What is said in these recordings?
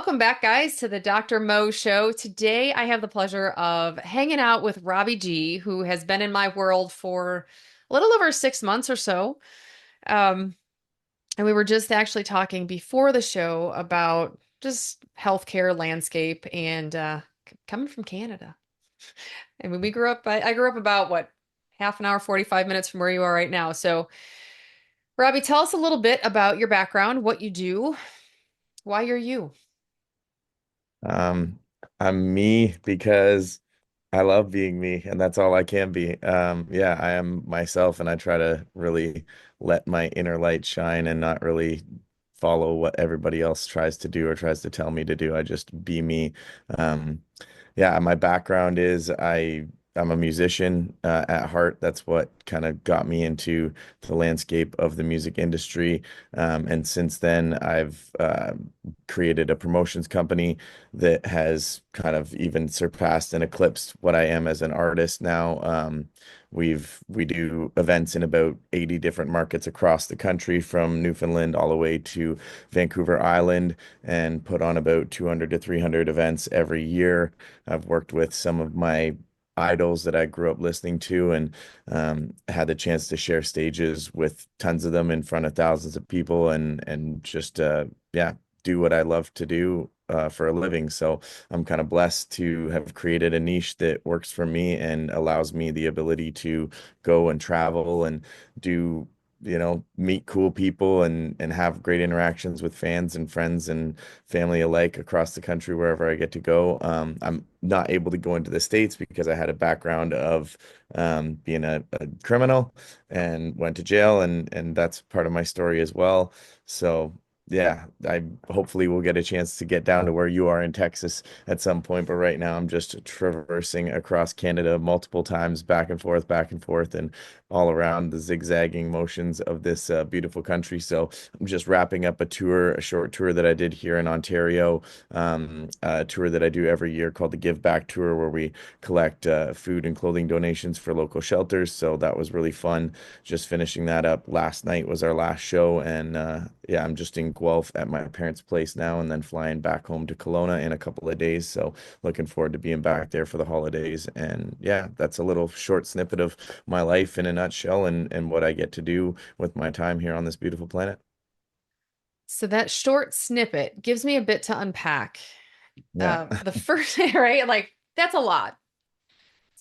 Welcome back, guys, to the Dr. Mo Show. Today, I have the pleasure of hanging out with Robbie G, who has been in my world for a little over 6 months or so. Um, and we were just actually talking before the show about just healthcare landscape and coming from Canada. I mean, I grew up about what, half an hour, 45 minutes from where you are right now. So, Robbie, tell us a little bit about your background, what you do, why you're you. Um, I'm me because I love being me, and that's all I can be. Yeah, I am myself, and I try to really let my inner light shine and not really follow what everybody else tries to do or tries to tell me to do. I just be me. Um, yeah, my background is I'm a musician at heart. That's what kind of got me into the landscape of the music industry. And since then, I've created a promotions company that has kind of even surpassed and eclipsed what I am as an artist now. We do events in about 80 different markets across the country, from Newfoundland all the way to Vancouver Island, and put on about 200 to 300 events every year. I've worked with some of my idols that I grew up listening to, and had the chance to share stages with tons of them in front of thousands of people, and just yeah, do what I love to do for a living. So I'm kind of blessed to have created a niche that works for me and allows me the ability to go and travel and do, meet cool people and have great interactions with fans and friends and family alike across the country wherever I get to go. I'm not able to go into the States because I had a background of being a criminal and went to jail, and that's part of my story as well. So yeah, I hopefully will get a chance to get down to where you are in Texas at some point. But right now, I'm just traversing across Canada multiple times, back and forth, and all around the zigzagging motions of this beautiful country. So I'm just wrapping up a short tour that I did here in Ontario, a tour that I do every year called the Give Back Tour, where we collect food and clothing donations for local shelters. So that was really fun. Just finishing that up last night was our last show, and yeah, I'm just in Guelph at my parents' place now, and then flying back home to Kelowna in a couple of days. So looking forward to being back there for the holidays. And yeah, that's a little short snippet of my life in a nutshell, and what I get to do with my time here on this beautiful planet. So that short snippet gives me a bit to unpack. Yeah. The first, right? Like that's a lot.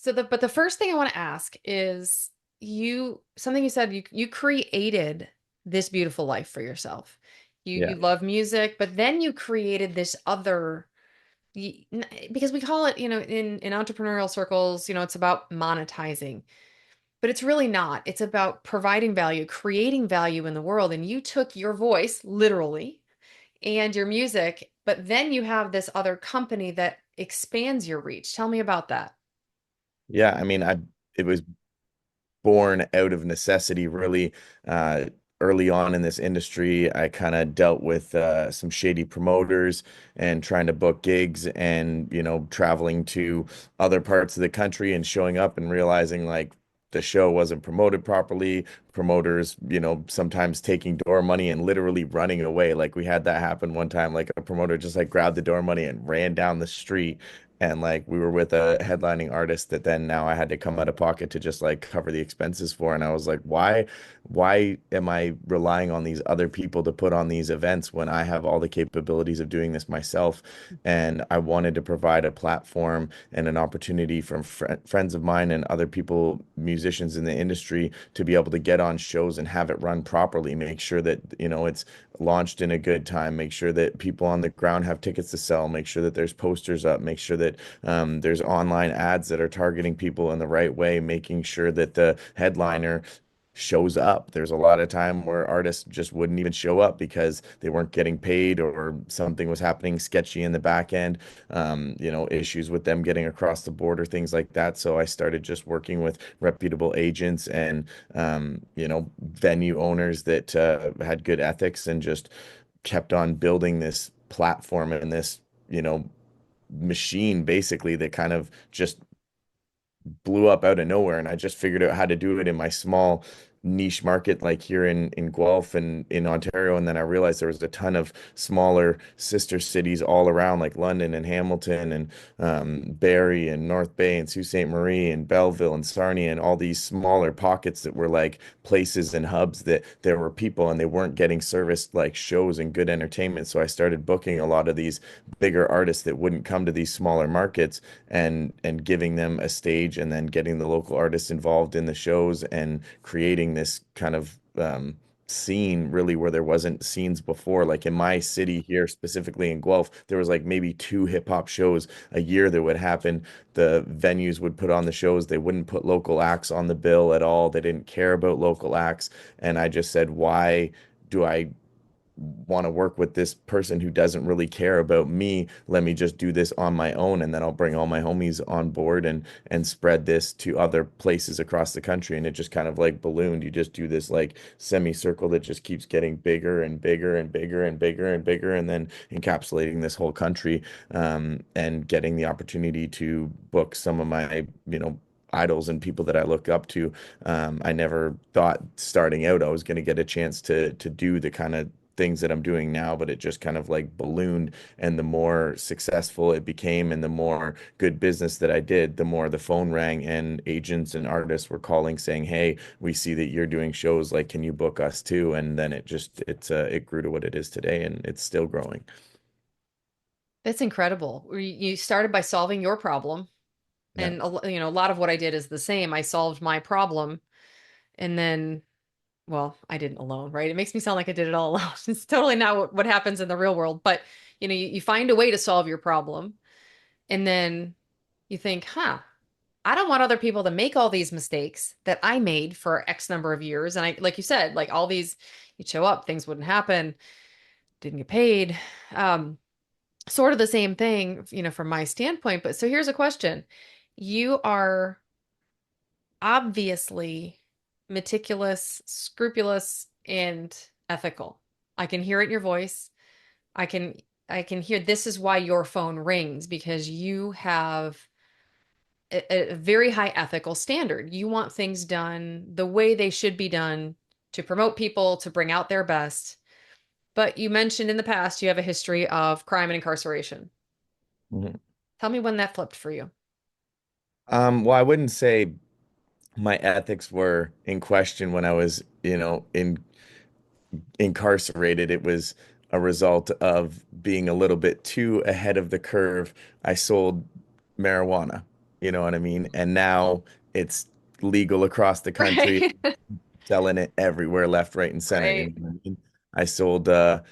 But the first thing I want to ask is something you said, you created this beautiful life for yourself. You Yeah. love music, but then you created this other because we call it, in entrepreneurial circles, it's about monetizing, but it's really not. It's about providing value, creating value in the world. And you took your voice literally and your music, but then you have this other company that expands your reach. Tell me about that. Yeah. I mean, it was born out of necessity, really. Uh, Early on in this industry, I kind of dealt with some shady promoters and trying to book gigs, and, traveling to other parts of the country and showing up and realizing like the show wasn't promoted properly. Promoters, sometimes taking door money and literally running away. Like we had that happen one time, like a promoter just like grabbed the door money and ran down the street. And like we were with a headlining artist that then now I had to come out of pocket to just like cover the expenses for. And I was like, why am I relying on these other people to put on these events when I have all the capabilities of doing this myself? And I wanted to provide a platform and an opportunity from friends of mine and other people, musicians in the industry, to be able to get on shows and have it run properly, make sure that, it's launched in a good time, make sure that people on the ground have tickets to sell, make sure that there's posters up, make sure that there's online ads that are targeting people in the right way, making sure that the headliner shows up. There's a lot of time where artists just wouldn't even show up because they weren't getting paid, or something was happening sketchy in the back end, issues with them getting across the border, things like that. So I started just working with reputable agents and, venue owners that had good ethics, and just kept on building this platform and this, you know, machine basically that kind of just blew up out of nowhere. And I just figured out how to do it in my small niche market like here in Guelph and in Ontario, and then I realized there was a ton of smaller sister cities all around, like London and Hamilton and Barrie and North Bay and Sault Ste. Marie and Belleville and Sarnia and all these smaller pockets that were like places and hubs that there were people and they weren't getting serviced like shows and good entertainment. So I started booking a lot of these bigger artists that wouldn't come to these smaller markets and giving them a stage and then getting the local artists involved in the shows and creating this kind of scene really where there wasn't scenes before. Like in my city here, specifically in Guelph, there was like maybe two hip hop shows a year that would happen. The venues would put on the shows. They wouldn't put local acts on the bill at all. They didn't care about local acts. And I just said, why do I want to work with this person who doesn't really care about me? Let me just do this on my own, and then I'll bring all my homies on board and spread this to other places across the country. And it just kind of like ballooned. You just do this like semicircle that just keeps getting bigger and bigger and bigger and bigger and bigger, and then encapsulating this whole country, and getting the opportunity to book some of my, idols and people that I look up to. I never thought starting out I was going to get a chance to do the kind of things that I'm doing now, but it just kind of like ballooned. And the more successful it became and the more good business that I did, the more the phone rang and agents and artists were calling saying, "Hey, we see that you're doing shows. Like, can you book us too?" And then it grew to what it is today, and it's still growing. That's incredible. You started by solving your problem, Yeah. and a lot of what I did is the same. I solved my problem, and then, well, I didn't alone, right? It makes me sound like I did it all alone. It's totally not what happens in the real world. But you find a way to solve your problem, and then you think, huh, I don't want other people to make all these mistakes that I made for X number of years. And I, like you said, like all these, you'd show up, things wouldn't happen, didn't get paid. Um, Sort of the same thing, from my standpoint. But so here's a question. You are obviously meticulous, scrupulous, and ethical. I can hear it in your voice. I can I can hear this is why your phone rings because you have a very high ethical standard. You want things done the way they should be done to promote people, to bring out their best. But you mentioned in the past you have a history of crime and incarceration. Mhm. Tell me when that flipped for you. Well, I wouldn't say my ethics were in question when I was, incarcerated. It was a result of being a little bit too ahead of the curve. I sold marijuana, you know what I mean? And now it's legal across the country, Right. selling it everywhere, left, right, and center. You know Right. what I mean? I sold and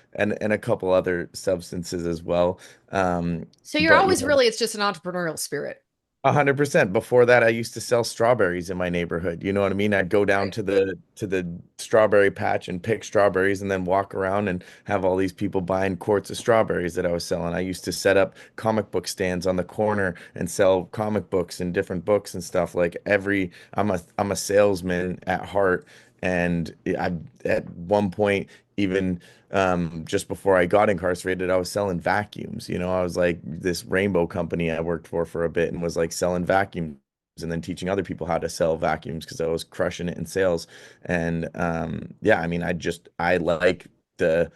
a couple other substances as well. So you're But always really, it's just an entrepreneurial spirit. 100%. Before that, I used to sell strawberries in my neighborhood. You know what I mean? I'd go down Right. to the strawberry patch and pick strawberries and then walk around and have all these people buying quarts of strawberries that I was selling. I used to set up comic book stands on the corner and sell comic books and different books and stuff. Like I'm a salesman at heart. And I at one point even just before I got incarcerated, I was selling vacuums. I was like this rainbow company I worked for a bit and was like selling vacuums and then teaching other people how to sell vacuums because I was crushing it in sales. And yeah, I mean, I like the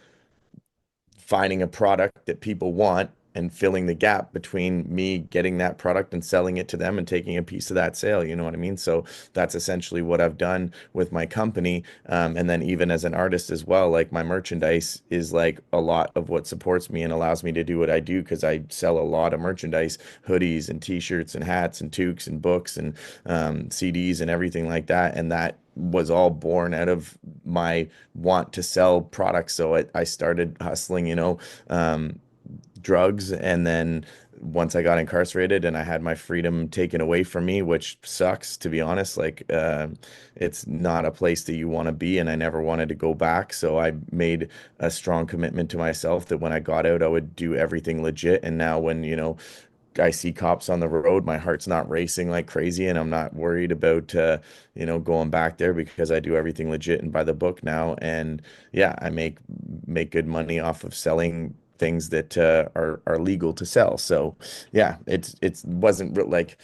finding a product that people want and filling the gap between me getting that product and selling it to them and taking a piece of that sale. You know what I mean? So that's essentially what I've done with my company. And then even as an artist as well, like my merchandise is like a lot of what supports me and allows me to do what I do because I sell a lot of merchandise, hoodies and t-shirts and hats and toques and books and CDs and everything like that. And that was all born out of my want to sell products. So I started hustling, um, drugs. And then once I got incarcerated and I had my freedom taken away from me, which sucks, to be honest, like it's not a place that you want to be. And I never wanted to go back. So I made a strong commitment to myself that when I got out, I would do everything legit. And now when, I see cops on the road, my heart's not racing like crazy, and I'm not worried about going back there because I do everything legit and by the book now. And yeah, I make good money off of selling things that are legal to sell. So yeah, it wasn't like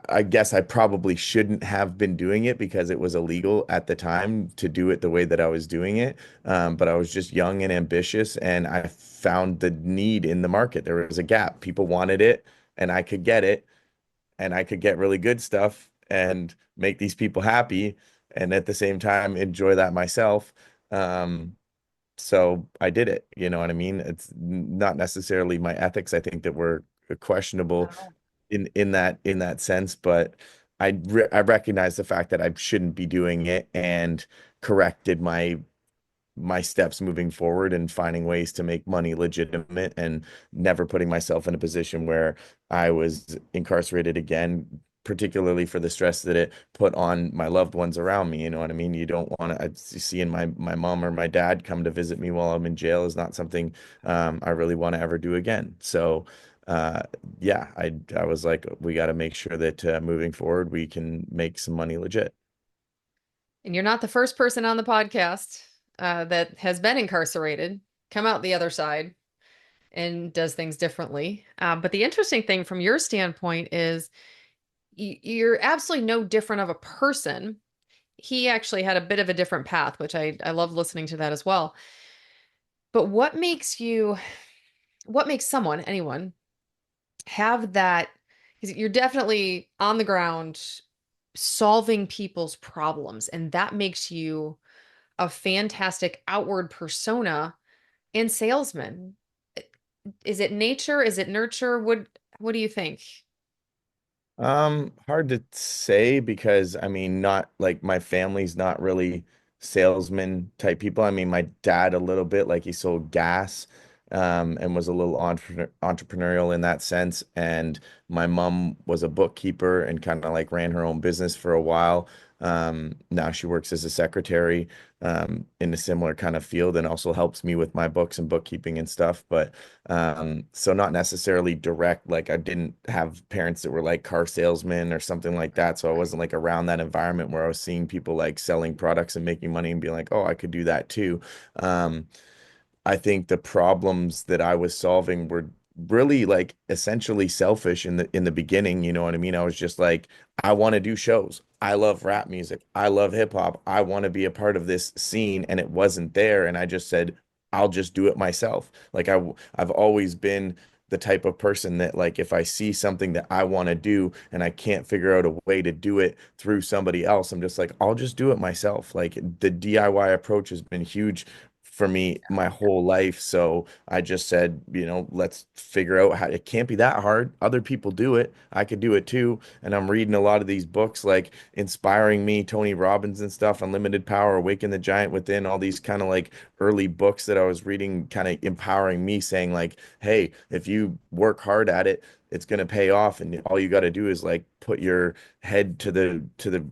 I guess I probably shouldn't have been doing it because it was illegal at the time to do it the way that I was doing it. But I was just young and ambitious, and I found the need in the market. There was a gap. People wanted it, and I could get it, and I could get really good stuff and make these people happy, and at the same time enjoy that myself. Um, so I did it. You know what I mean? It's not necessarily my ethics, I think, that were questionable in that sense, but I recognize the fact that I shouldn't be doing it and corrected my steps moving forward and finding ways to make money legitimate and never putting myself in a position where I was incarcerated again, particularly for the stress that it put on my loved ones around me. You know what I mean? You don't want to seeing my mom or my dad come to visit me while I'm in jail is not something I really want to ever do again. So uh, yeah, I was like, we got to make sure that moving forward we can make some money legit. And you're not the first person on the podcast that has been incarcerated, come out the other side, and does things differently. But the interesting thing from your standpoint is you're absolutely no different of a person. He actually had a bit of a different path, which I love listening to that as well. But what makes someone, anyone, have that? Because you're definitely on the ground solving people's problems, and that makes you a fantastic outward persona and salesman. Is it nature? Is it nurture? What do you think? Hard to say because I mean, not like my family's not really salesman type people. I mean, my dad a little bit, like he sold gas, and was a little entrepreneurial in that sense. And my mom was a bookkeeper and kind of like ran her own business for a while. Now she works as a secretary, in a similar kind of field and also helps me with my books and bookkeeping and stuff. But so not necessarily direct, like I didn't have parents that were like car salesmen or something like that. So I wasn't like around that environment where I was seeing people like selling products and making money and being like, oh, I could do that too. Um, I think the problems that I was solving were really like essentially selfish in the beginning, you know what I mean? I was just like, I want to do shows. I love rap music. I love hip hop. I want to be a part of this scene and it wasn't there and I just said, I'll just do it myself. Like I've always been the type of person that like if I see something that I want to do and I can't figure out a way to do it through somebody else, I'm just like, I'll just do it myself. Like the DIY approach has been huge for me my whole life. So I just said, let's figure out how it can't be that hard. Other people do it. I could do it too. And I'm reading a lot of these books like Inspiring Me, Tony Robbins and stuff, Unlimited Power, Awaken the Giant Within, all these kind of like early books that I was reading, kind of empowering me, saying like, hey, if you work hard at it, it's going to pay off. And all you got to do is like put your head to the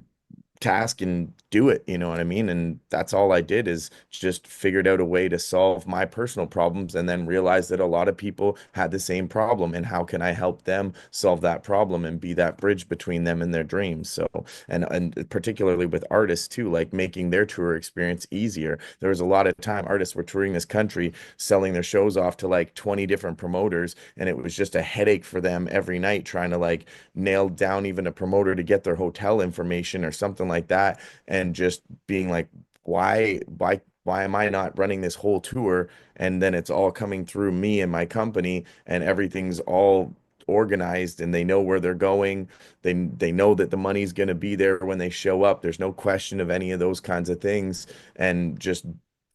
task and do it, you know what I mean? And that's all I did is just figured out a way to solve my personal problems and then realized that a lot of people had the same problem and how can I help them solve that problem and be that bridge between them and their dreams. So, and particularly with artists too, like making their tour experience easier. There was a lot of time artists were touring this country, selling their shows off to like 20 different promoters, and it was just a headache for them every night trying to like nail down even a promoter to get their hotel information or something like that, and just being like, why am I not running this whole tour? And then it's all coming through me and my company, and everything's all organized and they know where they're going. They know that the money's going to be there when they show up. There's no question of any of those kinds of things. And just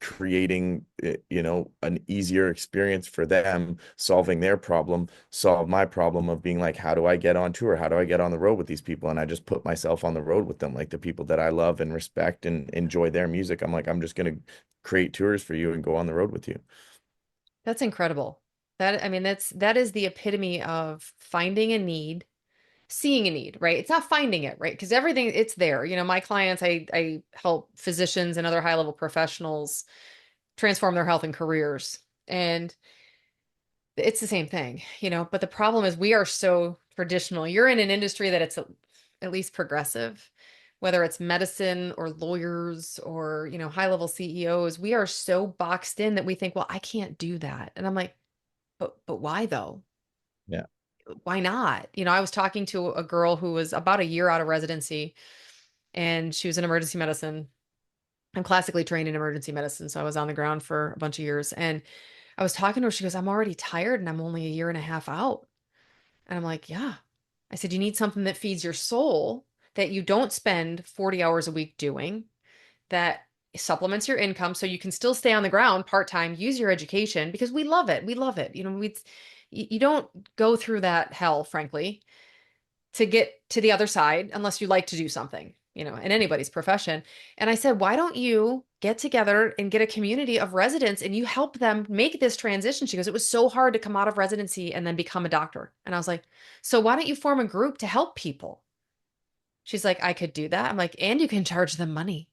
creating an easier experience for them, solving their problem, solve my problem of being like, how do I get on tour? How do I get on the road with these people? And I just put myself on the road with them, like the people that I love and respect and enjoy their music. I'm like, I'm just going to create tours for you and go on the road with you. That's incredible. I mean, that is the epitome of finding a need, seeing a need, right? It's not finding it, right? Because everything it's there. My clients, I help physicians and other high-level professionals transform their health and careers. And it's the same thing, but the problem is we are so traditional. You're in an industry that it's at least progressive, whether it's medicine or lawyers or, high-level CEOs. We are so boxed in that we think, well, I can't do that. And I'm like, but why though? Yeah. why not? I was talking to a girl who was about a year out of residency, and she was in emergency medicine. I'm classically trained in emergency medicine, so I was on the ground for a bunch of years. And I was talking to her. She goes, I'm already tired and I'm only a year and a half out. And I'm like, yeah. I said, you need something that feeds your soul that you don't spend 40 hours a week doing, that supplements your income so you can still stay on the ground part-time, use your education because we love it. We love it. You don't go through that hell, frankly, to get to the other side unless you like to do something, in anybody's profession. And I said, why don't you get together and get a community of residents and you help them make this transition? She goes, it was so hard to come out of residency and then become a doctor. And I was like, so why don't you form a group to help people? She's like, I could do that. I'm like, and you can charge them money.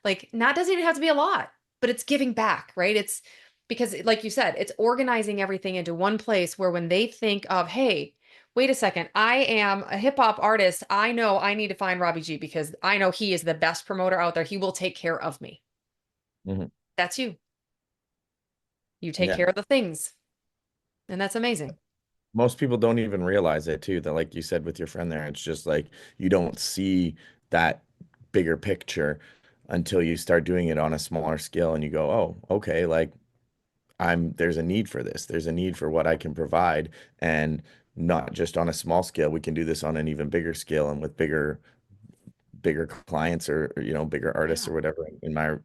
Like, not doesn't even have to be a lot, but it's giving back, right? It's because, like you said, it's organizing everything into one place where when they think of, hey, wait a second, I am a hip hop artist. I know I need to find Robbie G because I know he is the best promoter out there. He will take care of me. Mhm. That's you. You take Yeah. care of the things. And that's amazing. Most people don't even realize it too, that like you said with your friend there, it's just like you don't see that bigger picture until you start doing it on a smaller scale and you go, oh, okay, like there's a need for this. There's a need for what I can provide, and not just on a small scale. We can do this on an even bigger scale and with bigger clients or bigger artists Yeah. or whatever in my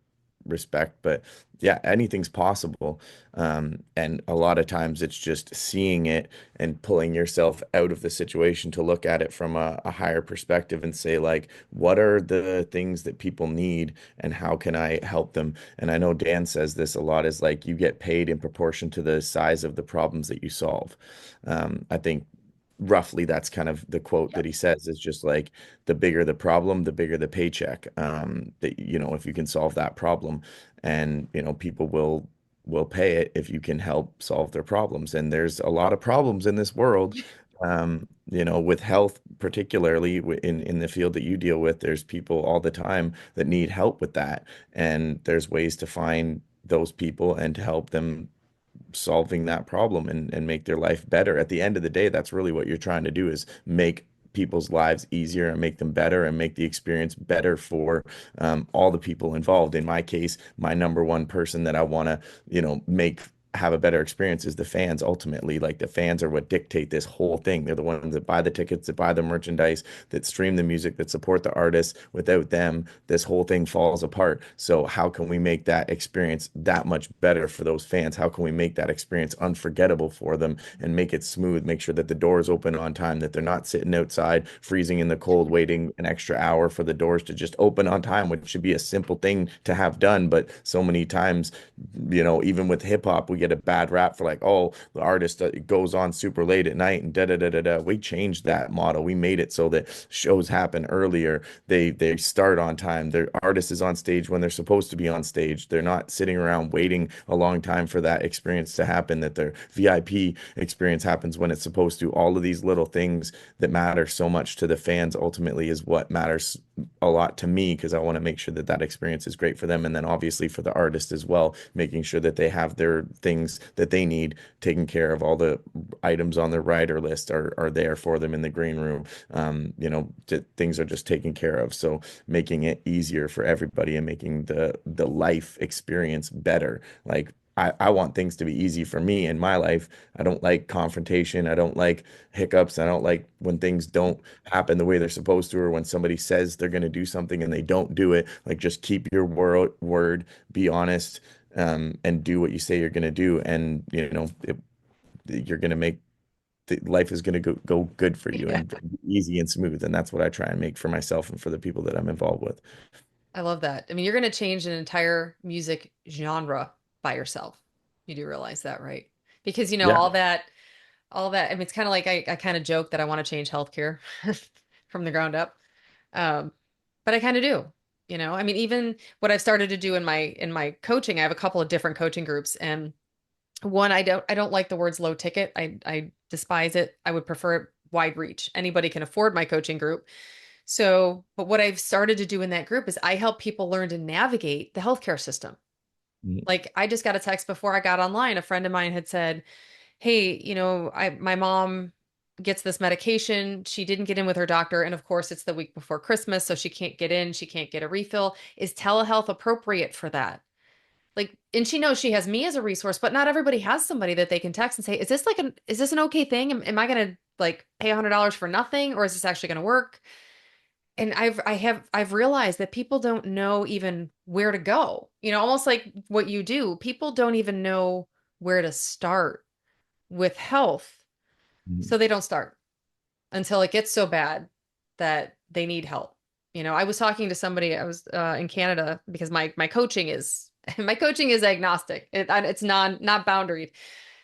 respect. But yeah, anything's possible. And a lot of times it's just seeing it and pulling yourself out of the situation to look at it from a higher perspective and say, like, what are the things that people need and how can I help them? And I know Dan says this a lot, is like you get paid in proportion to the size of the problems that you solve. I think roughly that's kind of the quote that Yep. he says, is just like the bigger the problem, the bigger the paycheck. That if you can solve that problem, and people will pay it if you can help solve their problems. And there's a lot of problems in this world. With health, particularly in the field that you deal with, there's people all the time that need help with that, and there's ways to find those people and to help them solving that problem and make their life better. At the end of the day, that's really what you're trying to do, is make people's lives easier and make them better and make the experience better for all the people involved. In my case, my number one person that I want to, make have a better experience is the fans. Ultimately, like, the fans are what dictate this whole thing. They're the ones that buy the tickets, that buy the merchandise, that stream the music, that support the artists. Without them, this whole thing falls apart. So how can we make that experience that much better for those fans? How can we make that experience unforgettable for them and make it smooth, make sure that the doors open on time, that they're not sitting outside freezing in the cold waiting an extra hour for the doors to just open on time, which should be a simple thing to have done. But so many times, even with hip hop, we get a bad rap for, like, oh, the artist goes on super late at night and da da da da da. We changed that model. We made it so that shows happen earlier. They start on time. Their artist is on stage when they're supposed to be on stage. They're not sitting around waiting a long time for that experience to happen. That their VIP experience happens when it's supposed to. All of these little things that matter so much to the fans ultimately is what matters a lot to me, because I want to make sure that that experience is great for them, and then obviously for the artist as well, making sure that they have their things that they need taken care of. All the items on their rider list are there for them in the green room. Things are just taken care of. So making it easier for everybody and making the life experience better. Like, I want things to be easy for me in my life. I don't like confrontation. I don't like hiccups. I don't like when things don't happen the way they're supposed to, or when somebody says they're going to do something and they don't do it. Like, just keep your word, be honest, and do what you say you're going to do. And, you're going to make life is going to go good for you Yeah. and easy and smooth. And that's what I try and make for myself and for the people that I'm involved with. I love that. I mean, you're going to change an entire music genre by yourself. You do realize that, right? Because, Yeah. I mean, it's kind of like I kind of joke that I want to change healthcare from the ground up. Um, but I kind of do, I mean, even what I've started to do in my coaching, I have a couple of different coaching groups, and one, I don't like the words low ticket. I despise it. I would prefer wide reach. Anybody can afford my coaching group. So, but what I've started to do in that group is I help people learn to navigate the healthcare system. Mhm. Like, I just got a text before I got online. A friend of mine had said, hey, my mom gets this medication. She didn't get in with her doctor. And of course, it's the week before Christmas, so she can't get in. She can't get a refill. Is telehealth appropriate for that? Like, and she knows she has me as a resource, but not everybody has somebody that they can text and say, is this an okay thing? Am I going to like pay $100 for nothing, or is this actually going to work? And I've realized that people don't know even where to go. Almost like what you do. People don't even know where to start with health. Mhm. So they don't start until it gets so bad that they need help. I was talking to somebody, I was in Canada because my coaching is my coaching is agnostic. It's not boundaried.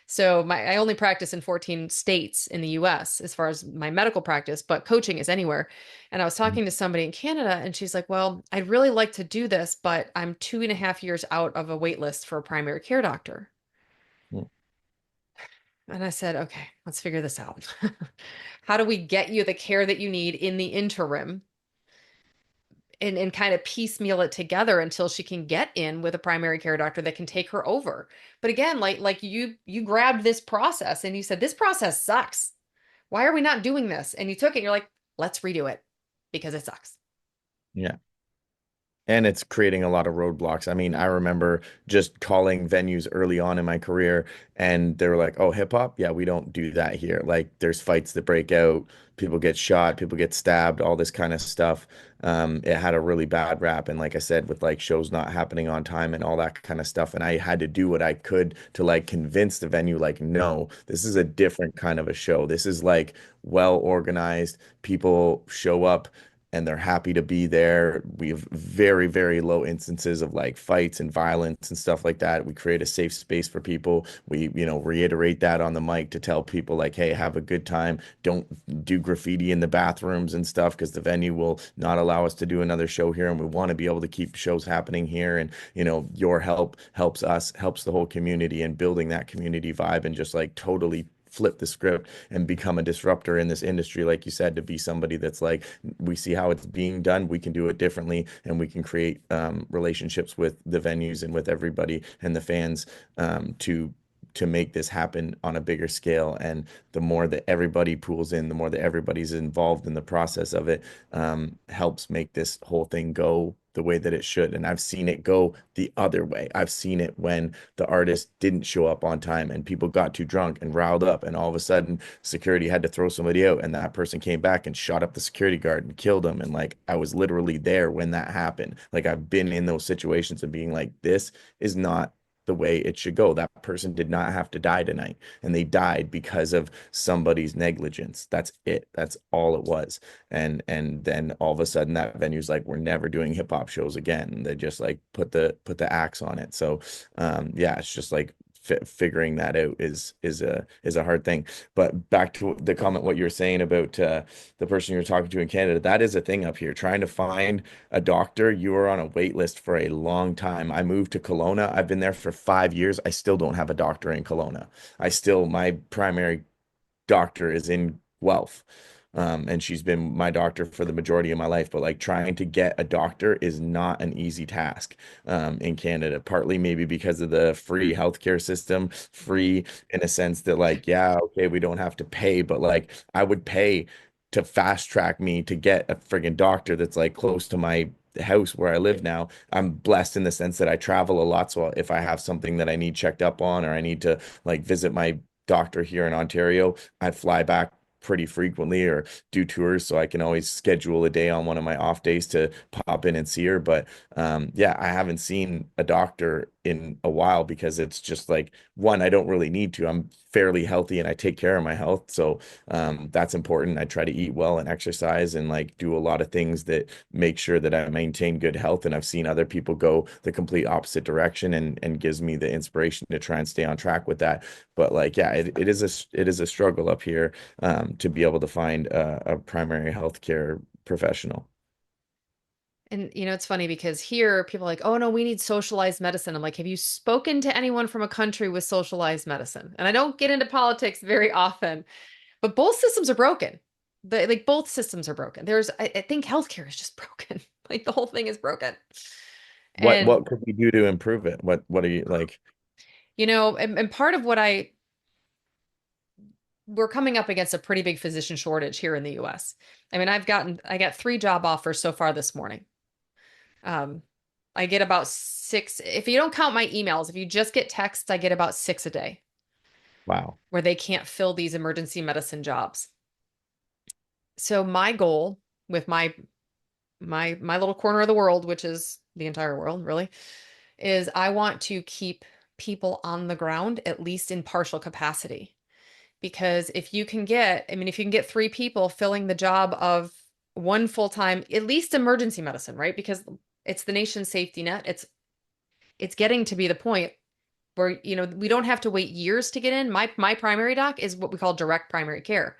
So I only practice in 14 states in the US as far as my medical practice, but coaching is anywhere. And I was talking to somebody in Canada and she's like, well, I'd really like to do this, but I'm 2.5 years out of a wait list for a primary care doctor. Mhm. And I said, okay, let's figure this out. How do we get you the care that you need in the interim and kind of piecemeal it together until she can get in with a primary care doctor that can take her over? But again, like you grabbed this process and you said, this process sucks. Why are we not doing this? And you took it, and you're like, let's redo it because it sucks. Yeah. And it's creating a lot of roadblocks. I mean, I remember just calling venues early on in my career, and they were like, "Oh, hip hop? Yeah, we don't do that here. Like, there's fights that break out, people get shot, people get stabbed, all this kind of stuff." It had a really bad rap, and like I said, with like shows not happening on time and all that kind of stuff, and I had to do what I could to like convince the venue, like, no, this is a different kind of a show. This is like well organized. People show up and they're happy to be there. We have very, very low instances of like fights and violence and stuff like that. We create a safe space for people. We, reiterate that on the mic to tell people like, hey, have a good time. Don't do graffiti in the bathrooms and stuff because the venue will not allow us to do another show here. And we want to be able to keep shows happening here. And, your help helps us, helps the whole community and building that community vibe and just like totally flip the script and become a disruptor in this industry, like you said, to be somebody that's like, we see how it's being done, we can do it differently, and we can create relationships with the venues and with everybody and the fans to make this happen on a bigger scale. And the more that everybody pools in, the more that everybody's involved in the process of it, helps make this whole thing go the way that it should. And I've seen it go the other way. I've seen it when the artist didn't show up on time and people got too drunk and riled up, and all of a sudden security had to throw somebody out, and that person came back and shot up the security guard and killed him. And like, I was literally there when that happened. Like, I've been in those situations of being like, this is not the way it should go. That person did not have to die tonight, and they died because of somebody's negligence. That's it. That's all it was. And then all of a sudden that venue's like, we're never doing hip hop shows again. They just like put the axe on it. So yeah, it's just like figuring that out is a hard thing. But back to the comment, what you're saying about the person you're talking to in Canada, that is a thing up here. Trying to find a doctor, you are on a wait list for a long time. I moved to Kelowna. I've been there for 5 years. I still don't have a doctor in Kelowna. My primary doctor is in Guelph. And she's been my doctor for the majority of my life. But like, trying to get a doctor is not an easy task in Canada, partly maybe because of the free healthcare system, free in a sense that like, yeah, okay, we don't have to pay, but like, I would pay to fast track me to get a friggin' doctor that's like close to my house where I live now. I'm blessed in the sense that I travel a lot. So if I have something that I need checked up on, or I need to like visit my doctor here in Ontario, I fly back pretty frequently or do tours, so I can always schedule a day on one of my off days to pop in and see her. But yeah, I haven't seen a doctor in a while because it's just like, one, I don't really need to. I'm fairly healthy and I take care of my health. So that's important. I try to eat well and exercise and like do a lot of things that make sure that I maintain good health. And I've seen other people go the complete opposite direction, and gives me the inspiration to try and stay on track with that. But like, yeah, it is a struggle up here to be able to find a primary healthcare professional. And it's funny because here people are like, oh no, we need socialized medicine. I'm like, have you spoken to anyone from a country with socialized medicine? And I don't get into politics very often, but both systems are broken. Like both systems are broken. I think healthcare is just broken. Like the whole thing is broken. What And what could we do to improve it? What are you like? and part of what I we're coming up against a pretty big physician shortage here in the US. I mean, I got 3 job offers so far this morning. Um, I get about 6, if you don't count my emails, if you just get texts, I get about 6 a day Wow. where they can't fill these emergency medicine jobs. So my goal with my little corner of the world, which is the entire world, really, is I want to keep people on the ground at least in partial capacity. Because if you can get, I mean, if you can get 3 people filling the job of one full-time, at least emergency medicine, right? Because it's the nation's safety net. It's getting to be the point where, we don't have to wait years to get in. My primary doc is what we call direct primary care.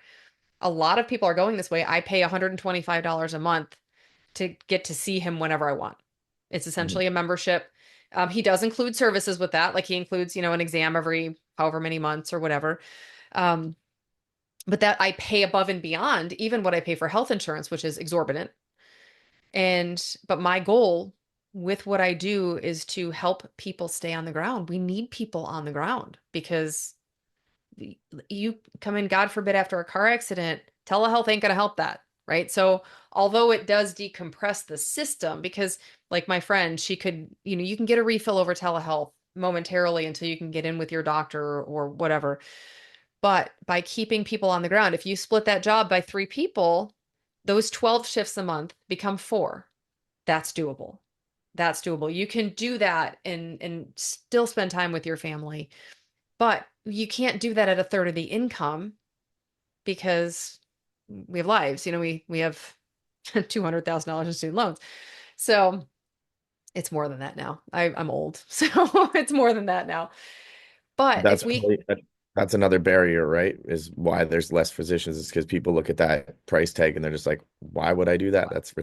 A lot of people are going this way. I pay $125 a month to get to see him whenever I want. It's Mhm. essentially a membership. He does include services with that. Like he includes, an exam every however many months or whatever. Um, but that I pay above and beyond even what I pay for health insurance, which is exorbitant. But my goal with what I do is to help people stay on the ground. We need people on the ground because you come in, God forbid, after a car accident, telehealth ain't going to help that. Right. So, although it does decompress the system, because like my friend, she could, you can get a refill over telehealth momentarily until you can get in with your doctor or whatever. But by keeping people on the ground, if you split that job by 3 people, those 12 shifts a month become 4. That's doable. That's doable. You can do that and still spend time with your family. But you can't do that at a third of the income because we have lives. We have $200,000 in student loans. So it's more than that now. I'm old. So it's more than that now. But That's if we probably, that's another barrier, right? Is why there's less physicians is because people look at that price tag and they're just like, why would I do that? That's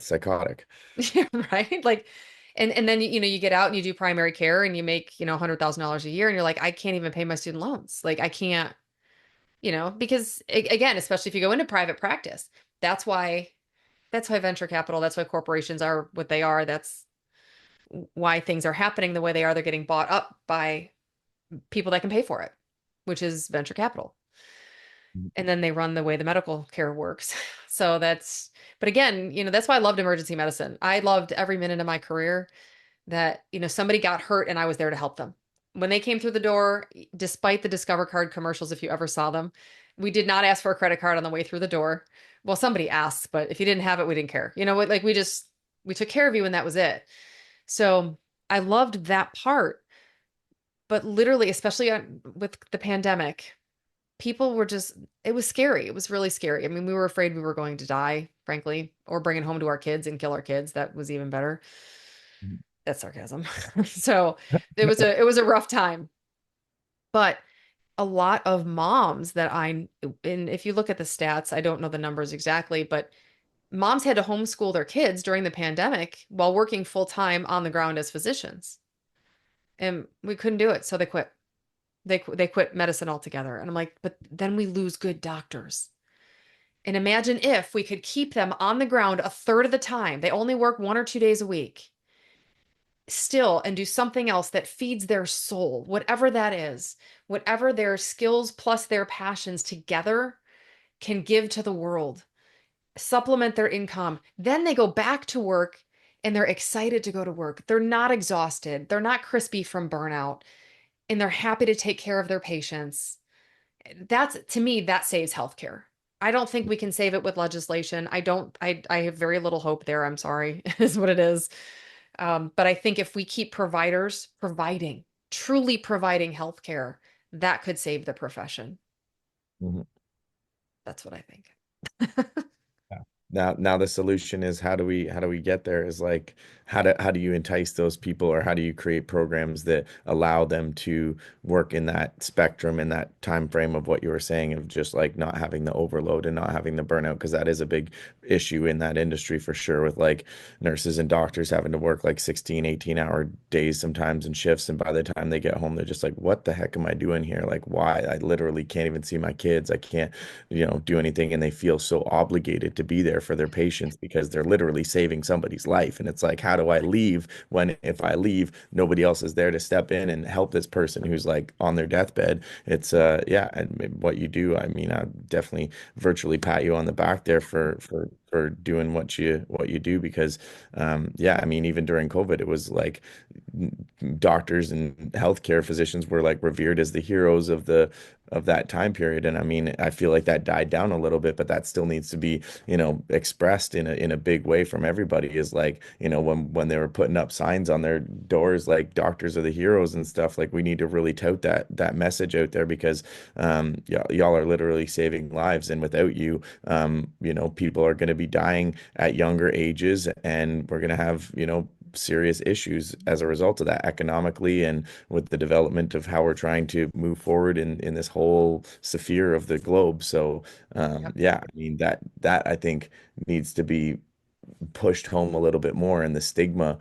psychotic. Yeah, right? Like, and then you get out and you do primary care and you make, $100,000 a year and you're like, I can't even pay my student loans. Like I can't, because again, especially if you go into private practice, that's why that's why venture capital, that's why corporations are what they are. That's why things are happening the way they are. They're getting bought up by people that can pay for it, which is venture capital. And then they run the way the medical care works. So but again, that's why I loved emergency medicine. I loved every minute of my career that, somebody got hurt and I was there to help them. When they came through the door, despite the Discover Card commercials, if you ever saw them, we did not ask for a credit card on the way through the door. Well, somebody asked, but if you didn't have it, we didn't care. You know what? Like we took care of you and that was it. So I loved that part. But literally, especially with the pandemic, people were just, it was scary. It was really scary. I mean, we were afraid we were going to die, frankly, or bring it home to our kids and kill our kids. That was even better. That's sarcasm. So it was a rough time. But a lot of moms and if you look at the stats, I don't know the numbers exactly, but moms had to homeschool their kids during the pandemic while working full time on the ground as physicians. And we couldn't do it. So they quit. They quit medicine altogether. And I'm like, but then we lose good doctors. And imagine if we could keep them on the ground a third of the time. They only work 1 or 2 days a week still and do something else that feeds their soul, whatever that is, whatever their skills plus their passions together can give to the world, supplement their income. Then they go back to work and they're excited to go to work. They're not exhausted. They're not crispy from burnout and they're happy to take care of their patients. That's to me, that saves healthcare. I don't think we can save it with legislation. I have very little hope there. I'm sorry, is what it is. But I think if we keep providers providing, truly providing healthcare, that could save the profession. Mhm. That's what I think. Yeah. Now the solution is how do we get there is like how do you entice those people or how do you create programs that allow them to work in that spectrum in that time frame of what you were saying of just like not having the overload and not having the burnout because that is a big issue in that industry for sure with like nurses and doctors having to work like 16 18-hour days sometimes and shifts and by the time they get home they're just like what the heck am I doing here, like why I literally can't even see my kids, I can't do anything and they feel so obligated to be there for their patients because they're literally saving somebody's life. And it's like, how do I leave when if I leave, nobody else is there to step in and help this person who's like on their deathbed? It's yeah, and what you do, I mean, I definitely virtually pat you on the back there for doing what you do because yeah, I mean, even during COVID, it was like doctors and healthcare physicians were like revered as the heroes of that time period. And I mean, I feel like that died down a little bit, but that still needs to be, expressed in a big way from everybody is like, when they were putting up signs on their doors like doctors are the heroes and stuff, like we need to really tout that message out there because y'all are literally saving lives. And without you, people are going to be dying at younger ages and we're going to have, serious issues as a result of that economically and with the development of how we're trying to move forward in this whole sphere of the globe. So Yep. yeah, I mean that I think needs to be pushed home a little bit more and the stigma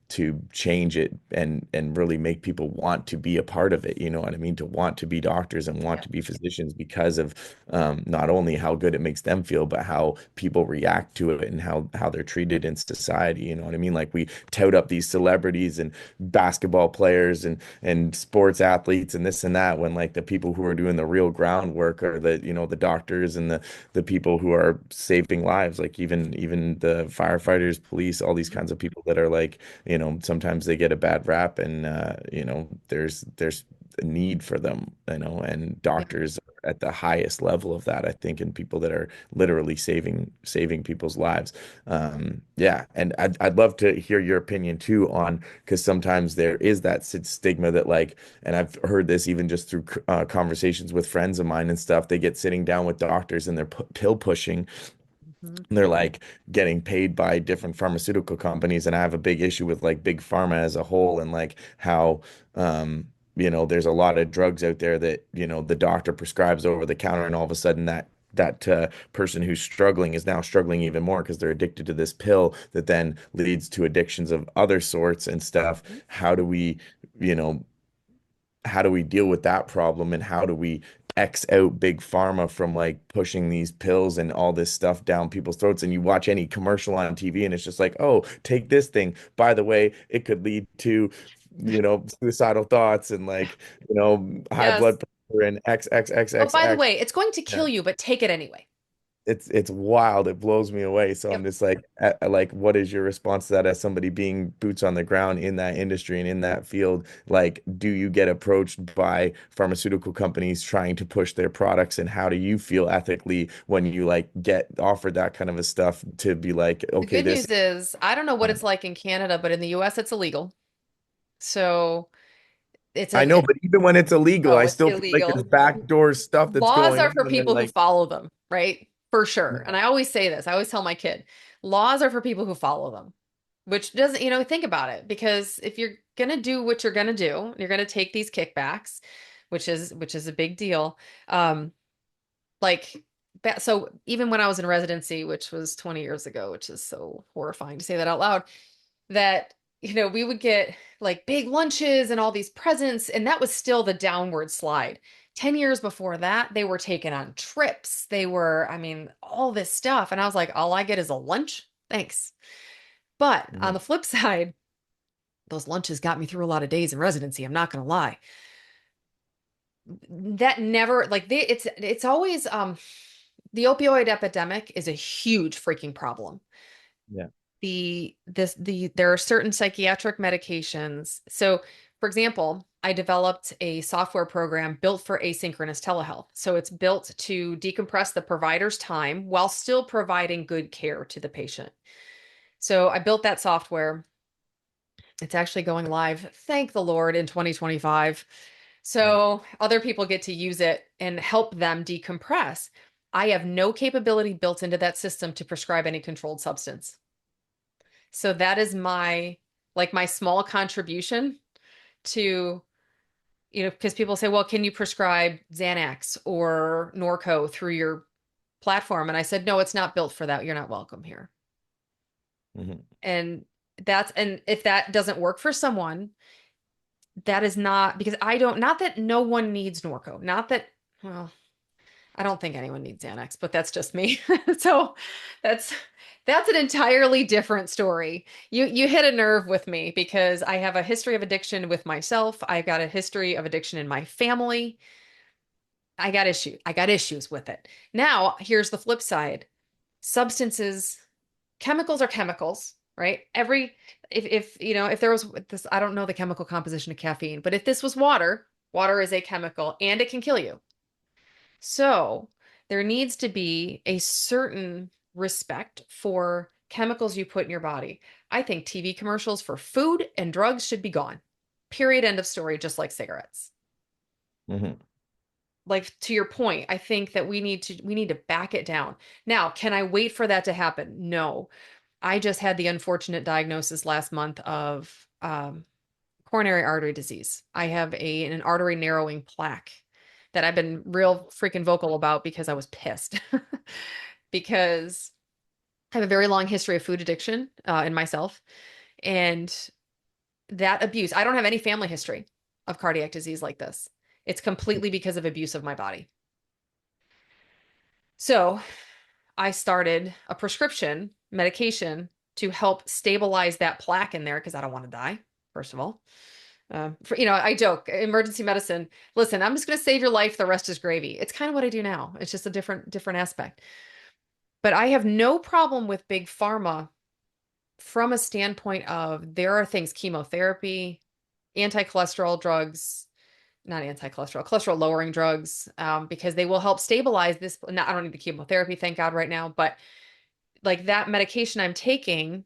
to change it and really make people want to be a part of it. You know what I mean? To want to be doctors and want Yep. to be physicians because of not only how good it makes them feel, but how people react to it and how they're treated in society. You know what I mean? Like we tout up these celebrities and basketball players and sports athletes and this and that when like the people who are doing the real groundwork are the doctors and the people who are saving lives, like even the firefighters, police, all these kinds of people that are like, sometimes they get a bad rap and there's a need for them, and Yep. doctors are at the highest level of that, I think, and people that are literally saving people's lives. Yeah, and I'd love to hear your opinion too on because sometimes there is that stigma that like, and I've heard this even just through conversations with friends of mine and stuff. They get sitting down with doctors and they're pill pushing. Mhm. They're like getting paid by different pharmaceutical companies, and I have a big issue with like big pharma as a whole and like how there's a lot of drugs out there that the doctor prescribes over the counter, and all of a sudden that person who's struggling is now struggling even more because they're addicted to this pill that then leads to addictions of other sorts and stuff. You know, how do we deal with that problem and how do we X out big pharma from like pushing these pills and all this stuff down people's throats? And you watch any commercial on TV and it's just like, oh, take this thing. By the way, it could lead to, suicidal thoughts and like, high Yes. blood pressure and X, X, X, Oh, X, by the X. way, it's going to kill you, but take it anyway. It's wild. It blows me away. So I'm Yep. just like, like, what is your response to that as somebody being boots on the ground in that industry and in that field? Like, do you get approached by pharmaceutical companies trying to push their products, and how do you feel ethically when you like get offered that kind of a stuff to be like, The okay, good this. news is, I don't know what it's like in Canada, but in the US, it's illegal. So it's I a, know, but even when it's illegal, oh, I it's still feel like there's illegal. backdoor stuff that's Laws going are on, for and they're people who like, follow them, right? For sure. yeah, And I always say this, I always tell my kid, laws are for people who follow them, which doesn't, think about it, because if you're gonna do what you're gonna do, you're gonna take these kickbacks, which is a big deal. Um, like so even when I was in residency, which was 20 years ago, which is so horrifying to say that out loud, that we would get like big lunches and all these presents, and that was still the downward slide. 10 years before that, they were taken on trips. They were, I mean, all this stuff. And I was like, all I get is a lunch. Thanks. But on the mhm, flip side, those lunches got me through a lot of days in residency. I'm not going to lie. That never like it's always the opioid epidemic is a huge freaking problem. yeah, There are certain psychiatric medications. So, for example, I developed a software program built for asynchronous telehealth. So it's built to decompress the provider's time while still providing good care to the patient. So I built that software. It's actually going live, thank the Lord, in 2025. yeah, So other people get to use it and help them decompress. I have no capability built into that system to prescribe any controlled substance. So that is my small contribution to, because people say, well, can you prescribe Xanax or Norco through your platform? And I said, no, it's not built for that. You're not welcome here. mhm, And and if that doesn't work for someone, that is not because not that no one needs Norco, not that, well, I don't think anyone needs Xanax, but that's just me. So that's that's an entirely different story. You hit a nerve with me because I have a history of addiction with myself. I've got a history of addiction in my family. I got issues with it. Now, here's the flip side. Substances, chemicals are chemicals, right? If there was this, I don't know the chemical composition of caffeine, but if this was water, water is a chemical and it can kill you. So there needs to be a certain respect for chemicals you put in your body. I think TV commercials for food and drugs should be gone. Period. End of story, just like cigarettes. Hmm. Like to your point, I think that we need to back it down. Now, can I wait for that to happen? No. I just had the unfortunate diagnosis last month of coronary artery disease. I have an artery narrowing plaque that I've been real freaking vocal about because I was pissed. Because I have a very long history of food addiction in myself. And that abuse, I don't have any family history of cardiac disease like this. It's completely because of abuse of my body. So I started a prescription medication to help stabilize that plaque in there because I don't want to die, first of all. I joke, emergency medicine. Listen, I'm just going to save your life. The rest is gravy. It's kind of what I do now. It's just a different aspect. But I have no problem with big pharma from a standpoint of there are things, chemotherapy, anti-cholesterol drugs, not anti-cholesterol, cholesterol lowering drugs, because they will help stabilize this. Now, I don't need the chemotherapy, thank God, right now, but like that medication I'm taking,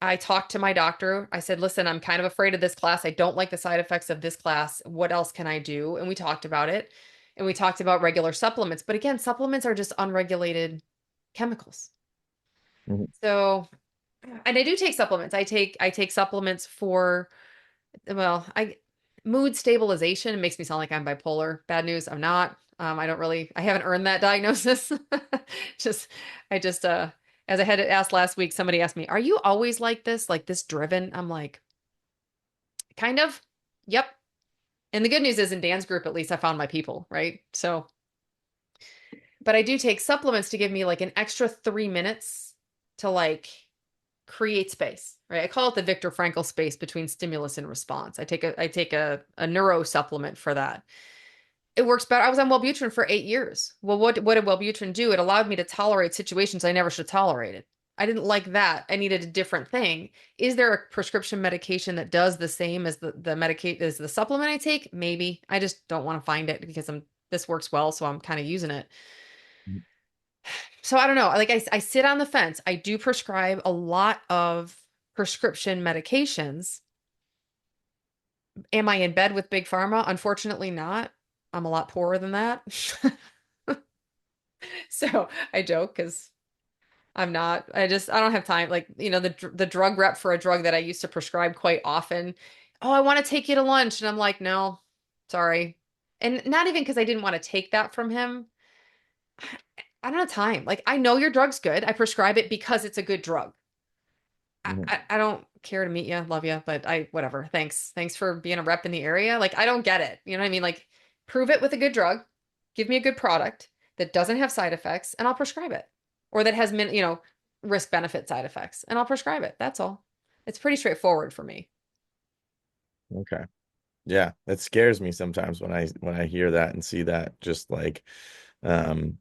I talked to my doctor. I said, listen, I'm kind of afraid of this class. I don't like the side effects of this class. What else can I do? And we talked about it. And we talked about regular supplements. But again, supplements are just unregulated chemicals. Hmm. So, and I do take supplements. I take supplements for, well, I mood stabilization. It makes me sound like I'm bipolar. Bad news, I'm not. I haven't earned that diagnosis. Just, I just, as I had asked last week, somebody asked me, "Are you always like this driven?" I'm like, kind of. Yep. And the good news is in Dan's group, at least I found my people, right? So, but I do take supplements to give me like an extra 3 minutes to like create space, right? I call it the Viktor Frankl space between stimulus and response. I take a neuro supplement for that. It works better. I was on Wellbutrin for 8 years. Well, what did Wellbutrin do? It allowed me to tolerate situations I never should have tolerated. I didn't like that. I needed a different thing. Is there a prescription medication that does the same as the medicate as the supplement I take? Maybe. I just don't want to find it because this works well, so I'm kind of using it. So I don't know. Like I sit on the fence. I do prescribe a lot of prescription medications. Am I in bed with Big Pharma? Unfortunately not. I'm a lot poorer than that. So I joke because I'm not. I don't have time. Like, the drug rep for a drug that I used to prescribe quite often. Oh, I want to take you to lunch. And I'm like, no, sorry. And not even because I didn't want to take that from him. I don't have time. Like, I know your drug's good. I prescribe it because it's a good drug. I, Hmm. I, I don't care to meet you, love you, but whatever. Thanks. Thanks for being a rep in the area. Like, I don't get it. You know what I mean? Like, prove it with a good drug, give me a good product that doesn't have side effects, and I'll prescribe it. Or that has risk benefit side effects, and I'll prescribe it. That's all. It's pretty straightforward for me. Okay. Yeah, it scares me sometimes when I hear that and see that. Just like, um,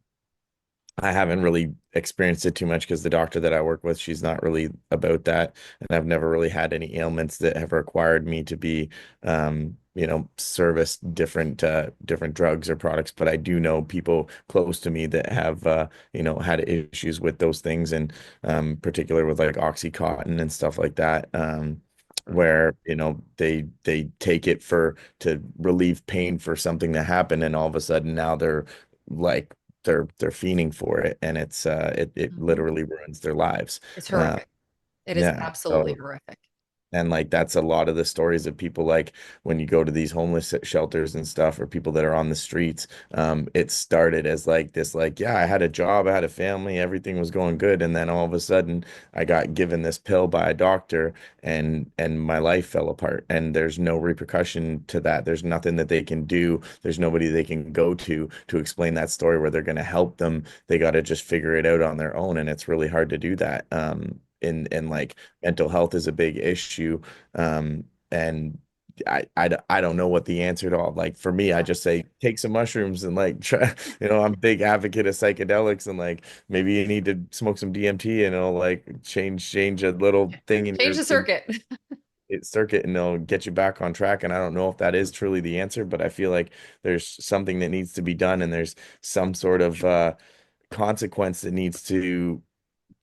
I haven't really experienced it too much because the doctor that I work with, she's not really about that, and I've never really had any ailments that have required me to be, service different drugs or products. But I do know people close to me that have, had issues with those things, and particular with like OxyContin and stuff like that. Where they take it for to relieve pain for something that happened, and all of a sudden now they're like they're fiending for it, and it Mhm. literally ruins their lives. It's Uh, horrific. It is yeah, absolutely so horrific. And like that's a lot of the stories of people like when you go to these homeless shelters and stuff or people that are on the streets. It started as like this, like, yeah, I had a job, I had a family, everything was going good. And then all of a sudden I got given this pill by a doctor and my life fell apart. And there's no repercussion to that. There's nothing that they can do. There's nobody they can go to explain that story where they're going to help them. They got to just figure it out on their own. And it's really hard to do that. And like mental health is a big issue. And I don't know what the answer to all. Like for me, I Yeah. just say take some mushrooms and like try, I'm a big advocate of psychedelics and like maybe you need to smoke some DMT and it'll like change a little thing in Change your the circuit. circuit and it'll get you back on track. And I don't know if that is truly the answer, but I feel like there's something that needs to be done and there's some sort of consequence that needs to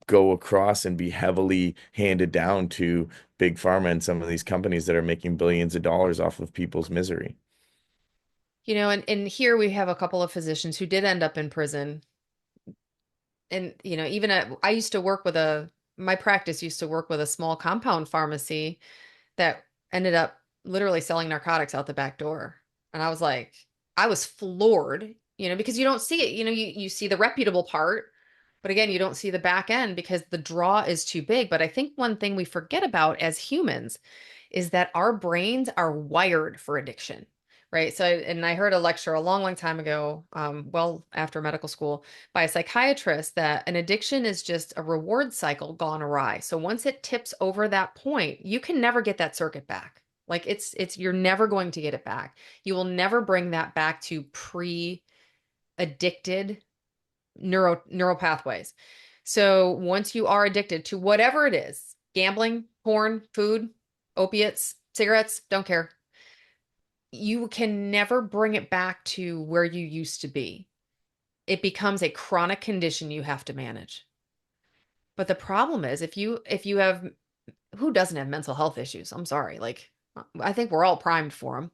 go across and be heavily handed down to big pharma and some of these companies that are making billions of dollars off of people's misery. And here we have a couple of physicians who did end up in prison. And, even I used to work with my practice used to work with a small compound pharmacy that ended up literally selling narcotics out the back door. And I was floored, because you don't see it. You see the reputable part, but again, you don't see the back end because the draw is too big. But I think one thing we forget about as humans is that our brains are wired for addiction. Right. So, and I heard a lecture a long, long time ago, well after medical school, by a psychiatrist that an addiction is just a reward cycle gone awry. So once it tips over that point, you can never get that circuit back. Like you're never going to get it back. You will never bring that back to pre-addicted neural pathways. So once you are addicted to whatever it is, gambling, porn, food, opiates, cigarettes, don't care, you can never bring it back to where you used to be. It becomes a chronic condition you have to manage. But the problem is if you have who doesn't have mental health issues? I'm sorry. Like I think we're all primed for them.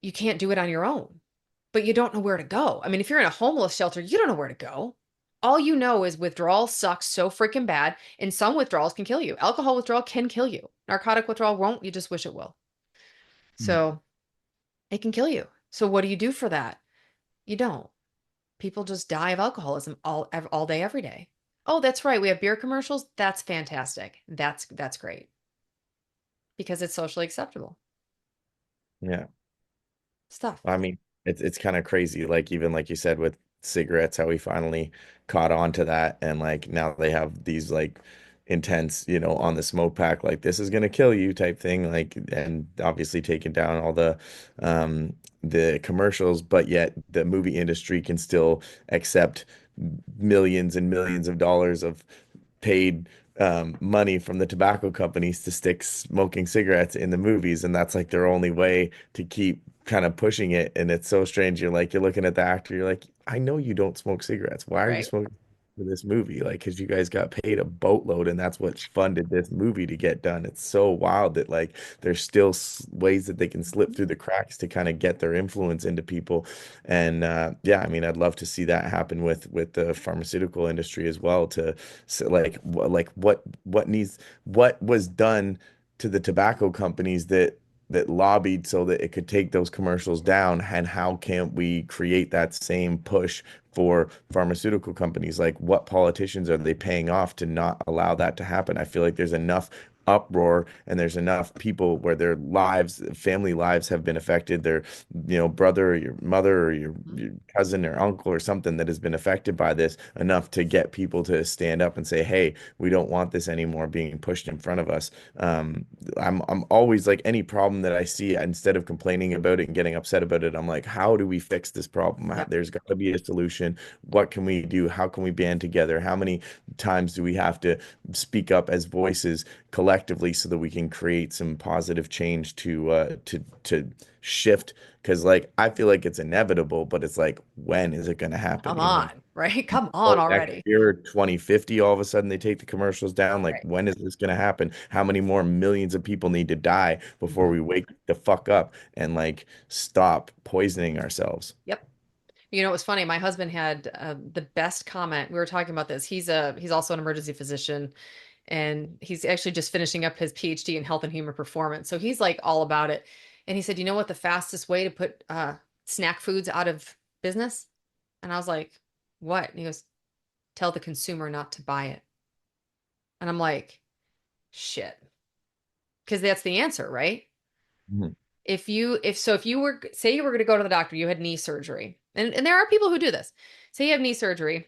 You can't do it on your own, but you don't know where to go. I mean, if you're in a homeless shelter, you don't know where to go. All you know is withdrawal sucks so freaking bad, and some withdrawals can kill you. Alcohol withdrawal can kill you. Narcotic withdrawal won't. You just wish it will. Mm. So it can kill you. So what do you do for that? You don't. People just die of alcoholism all day, every day. Oh, that's right. We have beer commercials. That's fantastic. That's great because it's socially acceptable Yeah. stuff. I mean, it's kind of crazy. Like even like you said with cigarettes, how we finally caught on to that, and like now they have these like intense, on the smoke pack, like this is gonna kill you type thing. Like, and obviously taking down all the commercials, but yet the movie industry can still accept millions and millions of dollars of paid money from the tobacco companies to stick smoking cigarettes in the movies, and that's like their only way to keep kind of pushing it. And it's so strange. You're looking at the actor, you're like, I know you don't smoke cigarettes. Why are you Right. smoking for this movie? Like, because you guys got paid a boatload, and that's what funded this movie to get done. It's so wild that like there's still ways that they can slip through the cracks to kind of get their influence into people. And yeah, I mean, I'd love to see that happen with the pharmaceutical industry as well. To so like what was done to the tobacco companies that lobbied so that it could take those commercials down, and how can we create that same push for pharmaceutical companies? Like what politicians are they paying off to not allow that to happen? I feel like there's enough uproar and there's enough people where their lives, family lives have been affected. Their, brother or your mother or your cousin or uncle or something that has been affected by this enough to get people to stand up and say, hey, we don't want this anymore being pushed in front of us. Um, I'm always like any problem that I see, instead of complaining about it and getting upset about it, I'm like, how do we fix this problem? Yep. There's got to be a solution. What can we do? How can we band together? How many times do we have to speak up as voices collectively so that we can create some positive change to shift? Because like I feel like it's inevitable, but it's like when is it going to happen? Come on, right? Come on Oh, next already. year, 2050, all of a sudden they take the commercials down. Like, Right. when is this going to happen? How many more millions of people need to die before Mhm. we wake the fuck up and like stop poisoning ourselves? Yep. It was funny. My husband had the best comment. We were talking about this. He's also an emergency physician, and he's actually just finishing up his PhD in health and human performance. So he's like all about it. And he said, "You know what the fastest way to put snack foods out of business?" And I was like, "What?" And he goes, "Tell the consumer not to buy it." And I'm like, "Shit." Because that's the answer, right? Mhm. If you were, say you were going to go to the doctor, you had knee surgery, and there are people who do this. Say you have knee surgery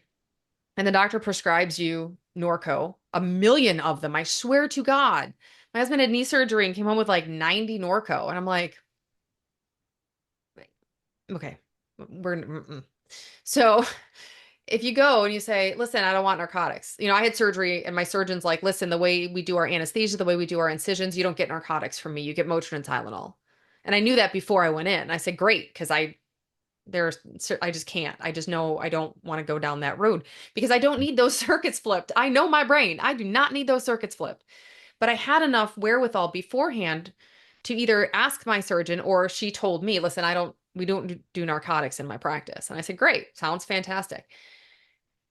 and the doctor prescribes you Norco, a million of them. I swear to God. My husband had knee surgery and came home with like 90 Norco. And I'm like, okay, we're, mm-mm. So if you go and you say, listen, I don't want narcotics. You know, I had surgery and my surgeon's like, listen, the way we do our anesthesia, the way we do our incisions, you don't get narcotics from me. You get Motrin and Tylenol. And I knew that before I went in. I said, great, because I just can't. I just know I don't want to go down that road because I don't need those circuits flipped. I know my brain. I do not need those circuits flipped. But I had enough wherewithal beforehand to either ask my surgeon or she told me, listen, we don't do narcotics in my practice. And I said, great, sounds fantastic.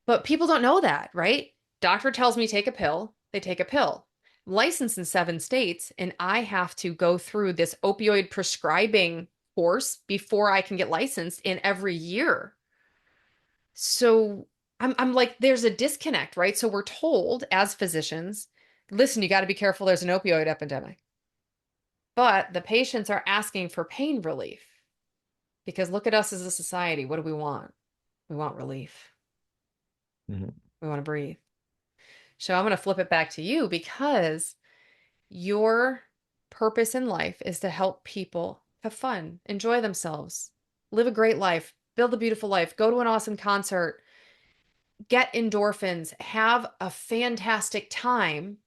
But people don't know that, right? Doctor tells me take a pill, they take a pill. I'm licensed in 7 states, and I have to go through this opioid prescribing course before I can get licensed in every year. So I'm like, there's a disconnect, right? So we're told as physicians, listen, you got to be careful, there's an opioid epidemic. But the patients are asking for pain relief because look at us as a society. What do we want? We want relief. Mhm. We want to breathe. So I'm going to flip it back to you because your purpose in life is to help people have fun, enjoy themselves, live a great life, build a beautiful life, go to an awesome concert, get endorphins, have a fantastic time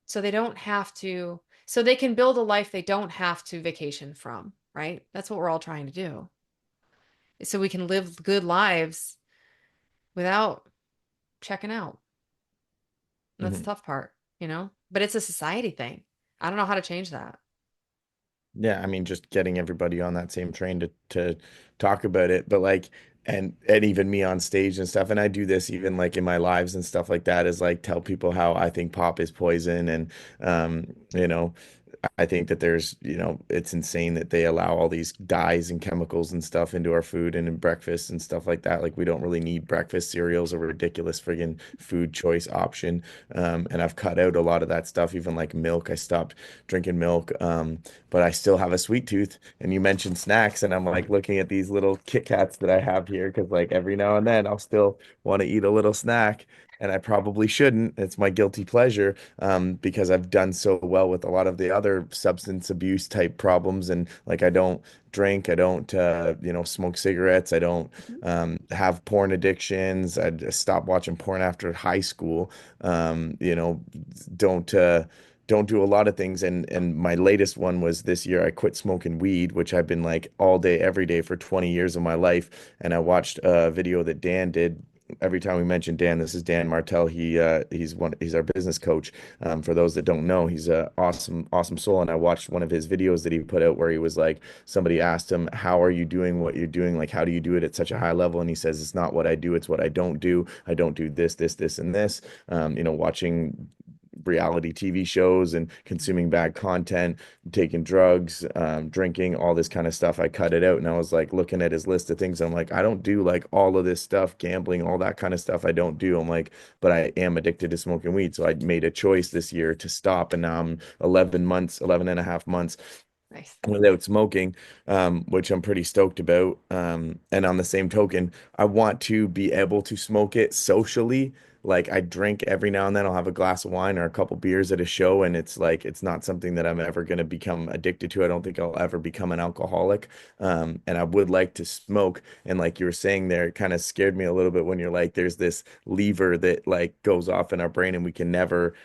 so they don't have to, so they can build a life they don't have to vacation from, right? That's what we're all trying to do. So we can live good lives without checking out. And that's the Mhm. tough part, But it's a society thing. I don't know how to change that. Yeah, I mean, just getting everybody on that same train to talk about it, but like, and even me on stage and stuff, and I do this even like in my lives and stuff like that, is like tell people how I think pop is poison, and you know, I think that there's, it's insane that they allow all these dyes and chemicals and stuff into our food and in breakfast and stuff like that. Like we don't really need breakfast. Cereal's a ridiculous friggin' food choice option. And I've cut out a lot of that stuff, even like milk. I stopped drinking milk. But I still have a sweet tooth. And you mentioned snacks, and I'm like looking at these little Kit Kats that I have here because like every now and then I'll still want to eat a little snack. And I probably shouldn't. It's my guilty pleasure, because I've done so well with a lot of the other substance abuse type problems. And like, I don't drink, I don't, smoke cigarettes, I don't Mhm. have porn addictions. I just stopped watching porn after high school. Don't. Don't do a lot of things, and my latest one was this year I quit smoking weed, which I've been like all day every day for 20 years of my life. And I watched a video that Dan did. Every time we mention Dan, this is Dan Martell. He's our business coach. For those that don't know, he's a awesome soul. And I watched one of his videos that he put out where he was like, somebody asked him, how are you doing what you're doing? Like, how do you do it at such a high level? And he says, it's not what I do, it's what I don't do. I don't do this, and this. Watching reality TV shows and consuming bad content, taking drugs, drinking, all this kind of stuff. I cut it out, and I was like looking at his list of things. I'm like, I don't do like all of this stuff, gambling, all that kind of stuff. I don't do. I'm like, but I am addicted to smoking weed. So I made a choice this year to stop. And now I'm 11 months, 11 and a half months Nice. without smoking, which I'm pretty stoked about. And on the same token, I want to be able to smoke it socially. Like I drink every now and then, I'll have a glass of wine or a couple beers at a show, and it's like it's not something that I'm ever going to become addicted to. I don't think I'll ever become an alcoholic. And I would like to smoke. And like you were saying there, it kind of scared me a little bit when you're like, there's this lever that like goes off in our brain and we can never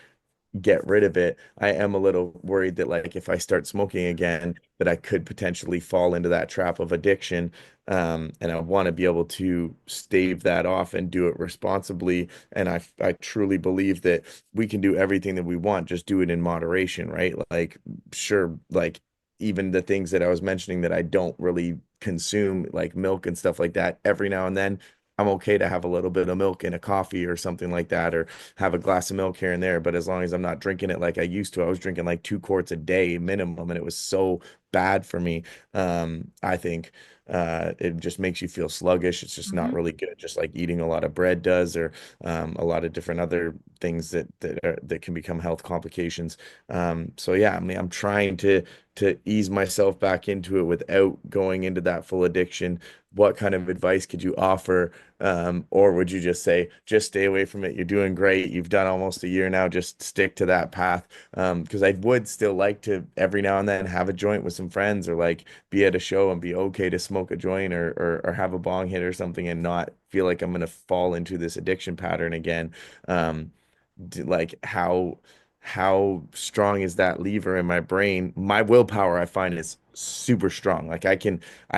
get rid of it. I am a little worried that like if I start smoking again, that I could potentially fall into that trap of addiction. And I want to be able to stave that off and do it responsibly. And I truly believe that we can do everything that we want, just do it in moderation, right? Like, sure, like even the things that I was mentioning that I don't really consume, like milk and stuff like that, every now and then. I'm okay to have a little bit of milk in a coffee or something like that, or have a glass of milk here and there. But as long as I'm not drinking it like I used to, I was drinking like 2 quarts a day minimum, and it was so bad for me. I think it just makes you feel sluggish. It's just not Hmm. really good, just like eating a lot of bread does, or a lot of different other things that can become health complications. So yeah, I mean, I'm trying to ease myself back into it without going into that full addiction. What kind of advice could you offer? Or would you just say, just stay away from it? You're doing great. You've done almost a year now. Just stick to that path. Because I would still like to every now and then have a joint with some friends, or like be at a show and be okay to smoke a joint, or have a bong hit or something, and not feel like I'm gonna fall into this addiction pattern again. Um, like how strong is that lever in my brain? My willpower, I find, is super strong. Like I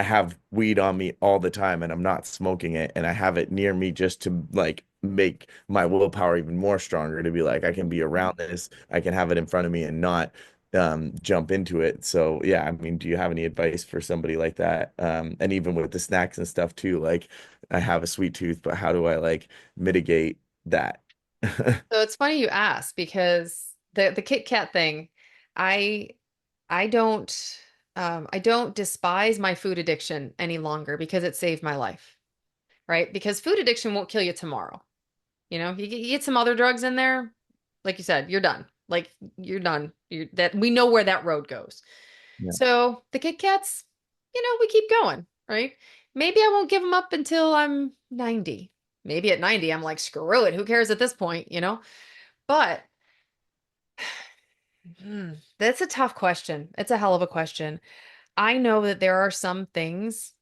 have weed on me all the time, and I'm not smoking it, and I have it near me just to like make my willpower even more stronger, to be like, I can be around this, I can have it in front of me and not jump into it. So yeah, I mean, do you have any advice for somebody like that? And even with the snacks and stuff too, like I have a sweet tooth, but how do I like mitigate that? So it's funny you ask because the Kit Kat thing, I I don't I don't despise my food addiction any longer because it saved my life, right? Because food addiction won't kill you tomorrow. You get some other drugs in there, like you said, you're done. Like you're done. That we know where that road goes. Yeah. So the Kit Kats, we keep going, right? Maybe I won't give them up until I'm 90. Maybe at 90, I'm like, screw it. Who cares at this point? But that's a tough question. It's a hell of a question. I know that there are some things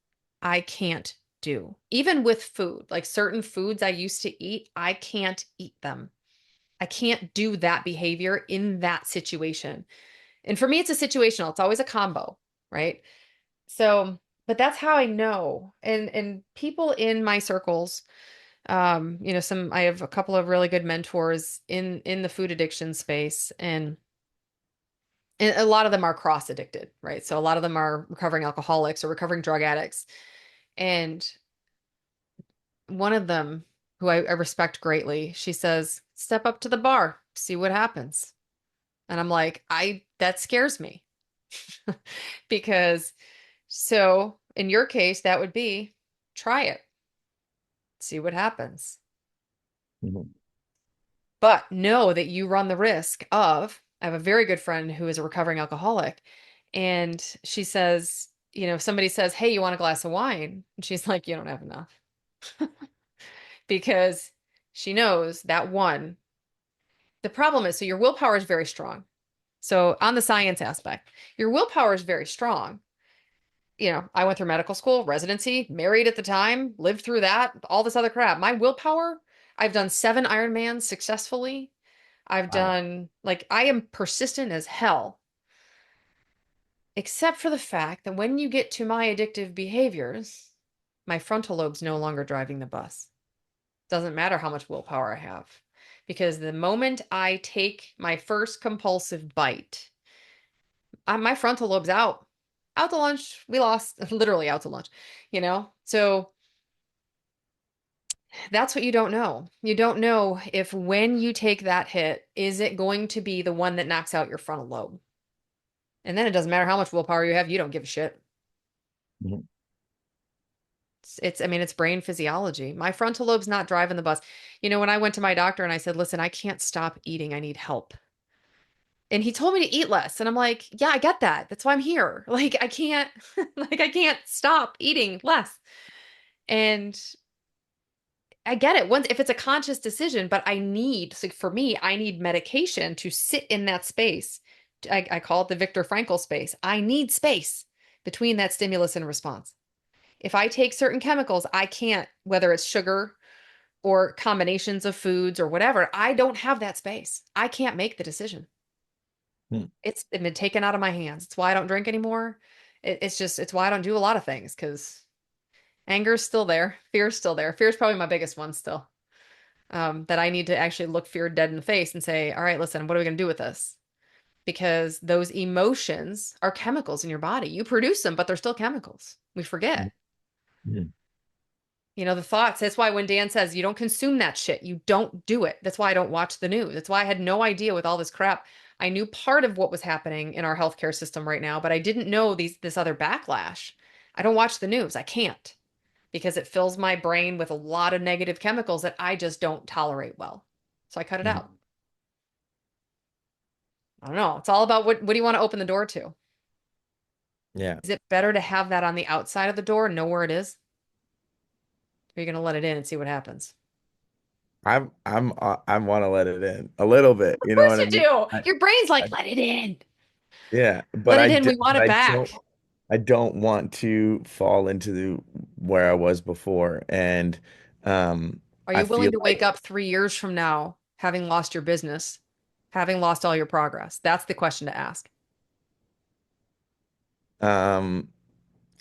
I can't do. Even with food, like certain foods I used to eat, I can't eat them. I can't do that behavior in that situation. And for me, it's a situational, it's always a combo, right? So, but that's how I know. And people in my circles, I have a couple of really good mentors in the food addiction space, and a lot of them are cross addicted, right? So a lot of them are recovering alcoholics or recovering drug addicts. And one of them, who I respect greatly, she says, step up to the bar, see what happens. And I'm like, that scares me. Because so in your case, that would be try it, see what happens. Mhm. But know that you run the risk of, I have a very good friend who is a recovering alcoholic, and she says, if somebody says, hey, you want a glass of wine? And she's like, you don't have enough. Because she knows that one, the problem is, so your willpower is very strong. So on the science aspect, your willpower is very strong. I went through medical school, residency, married at the time, lived through that, all this other crap. My willpower, I've done 7 Ironmans successfully. I've Wow. done, like, I am persistent as hell, except for the fact that when you get to my addictive behaviors, my frontal lobe's no longer driving the bus. Doesn't matter how much willpower I have. Because the moment I take my first compulsive bite, my frontal lobe's out. Out to lunch. We lost, literally out to lunch. So that's what you don't know. You don't know if when you take that hit, is it going to be the one that knocks out your frontal lobe? And then it doesn't matter how much willpower you have, you don't give a shit. Mhm. I mean, it's brain physiology. My frontal lobe's not driving the bus. When I went to my doctor and I said, listen, I can't stop eating, I need help. And he told me to eat less. And I'm like, yeah, I get that. That's why I'm here. Like, I can't, like, I can't stop eating less. And I get it. Once, if it's a conscious decision, but so for me, I need medication to sit in that space. I call it the Viktor Frankl space. I need space between that stimulus and response. If I take certain chemicals, I can't, whether it's sugar or combinations of foods or whatever, I don't have that space. I can't make the decision. Hmm. It's been taken out of my hands. It's why I don't drink anymore. It's why I don't do a lot of things because anger's still there. Fear's still there. Fear's probably my biggest one still. That I need to actually look fear dead in the face and say, all right, listen, what are we going to do with this? Because those emotions are chemicals in your body. You produce them, but they're still chemicals. We forget. Mhm. The thoughts. That's why when Dan says you don't consume that shit, you don't do it. That's why I don't watch the news. That's why I had no idea with all this crap. I knew part of what was happening in our healthcare system right now, but I didn't know this other backlash. I don't watch the news. I can't because it fills my brain with a lot of negative chemicals that I just don't tolerate well. So I cut it Mhm. out. I don't know. It's all about what do you want to open the door to? Yeah. Is it better to have that on the outside of the door and know where it is? Or are you going to let it in and see what happens? I want to let it in a little bit, Of you know course what I you mean? do. I, Your brain's I like, let it in. yeah, Let it in. We want but it back. I don't want to fall into where I was before. And Are I you willing feel to wake like up 3 years from now, having lost your business, having lost all your progress? That's the question to ask. um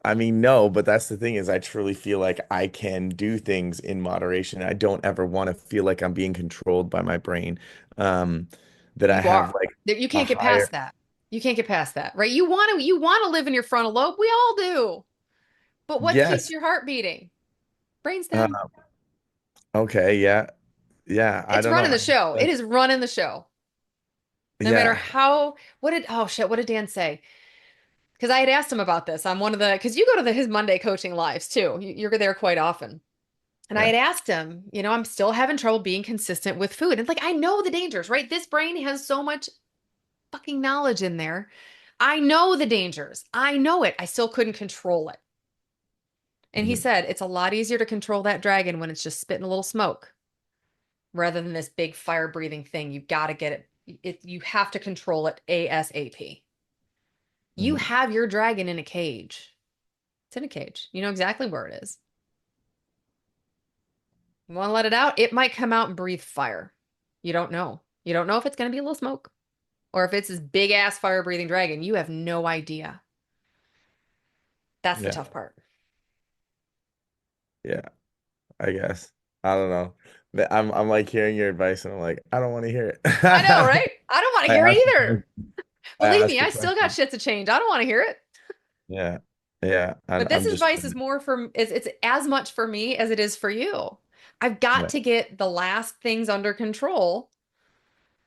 I mean, no, but that's the thing is I truly feel like I can do things in moderation. I don't ever want to feel like I'm being controlled by my brain. Um, that I You have are. like You a can't get higher, past that. You can't get past that, right? You want to live in your frontal lobe. We all do. But what keeps yes. your heart beating? Uh, Brainstem. okay, yeah. Yeah, I It's don't running know. the show. It is running the show. No matter Yeah, how, oh shit, what did Dan say? Because I had asked him about this on because you go to his Monday coaching lives too. You're there quite often. And I yeah. had asked him, I'm still having trouble being consistent with food. And like, I know the dangers, right? This brain has so much fucking knowledge in there. I know the dangers. I know it. I still couldn't control it. And he Mhm, said, it's a lot easier to control that dragon when it's just spitting a little smoke rather than this big fire breathing thing. You got to get you have to control it ASAP. You mhm. have your dragon in a cage. It's in a cage. You know exactly where it is. You want to let it out? It might come out and breathe fire. You don't know. You don't know if it's going to be a little smoke or if it's this big ass fire breathing dragon. You have no idea. That's the Yeah, tough part. yeah, I guess. I don't know. I'm like hearing your advice and I'm like, I don't want to hear it. I know, right? I don't want to I hear it ask a either. question. I Believe ask me, a I still got question. shit to change. I don't want to hear it. Yeah. Yeah. But this I'm just advice is more for it's as much for me as it is for you. I've got yeah. to get the last things under control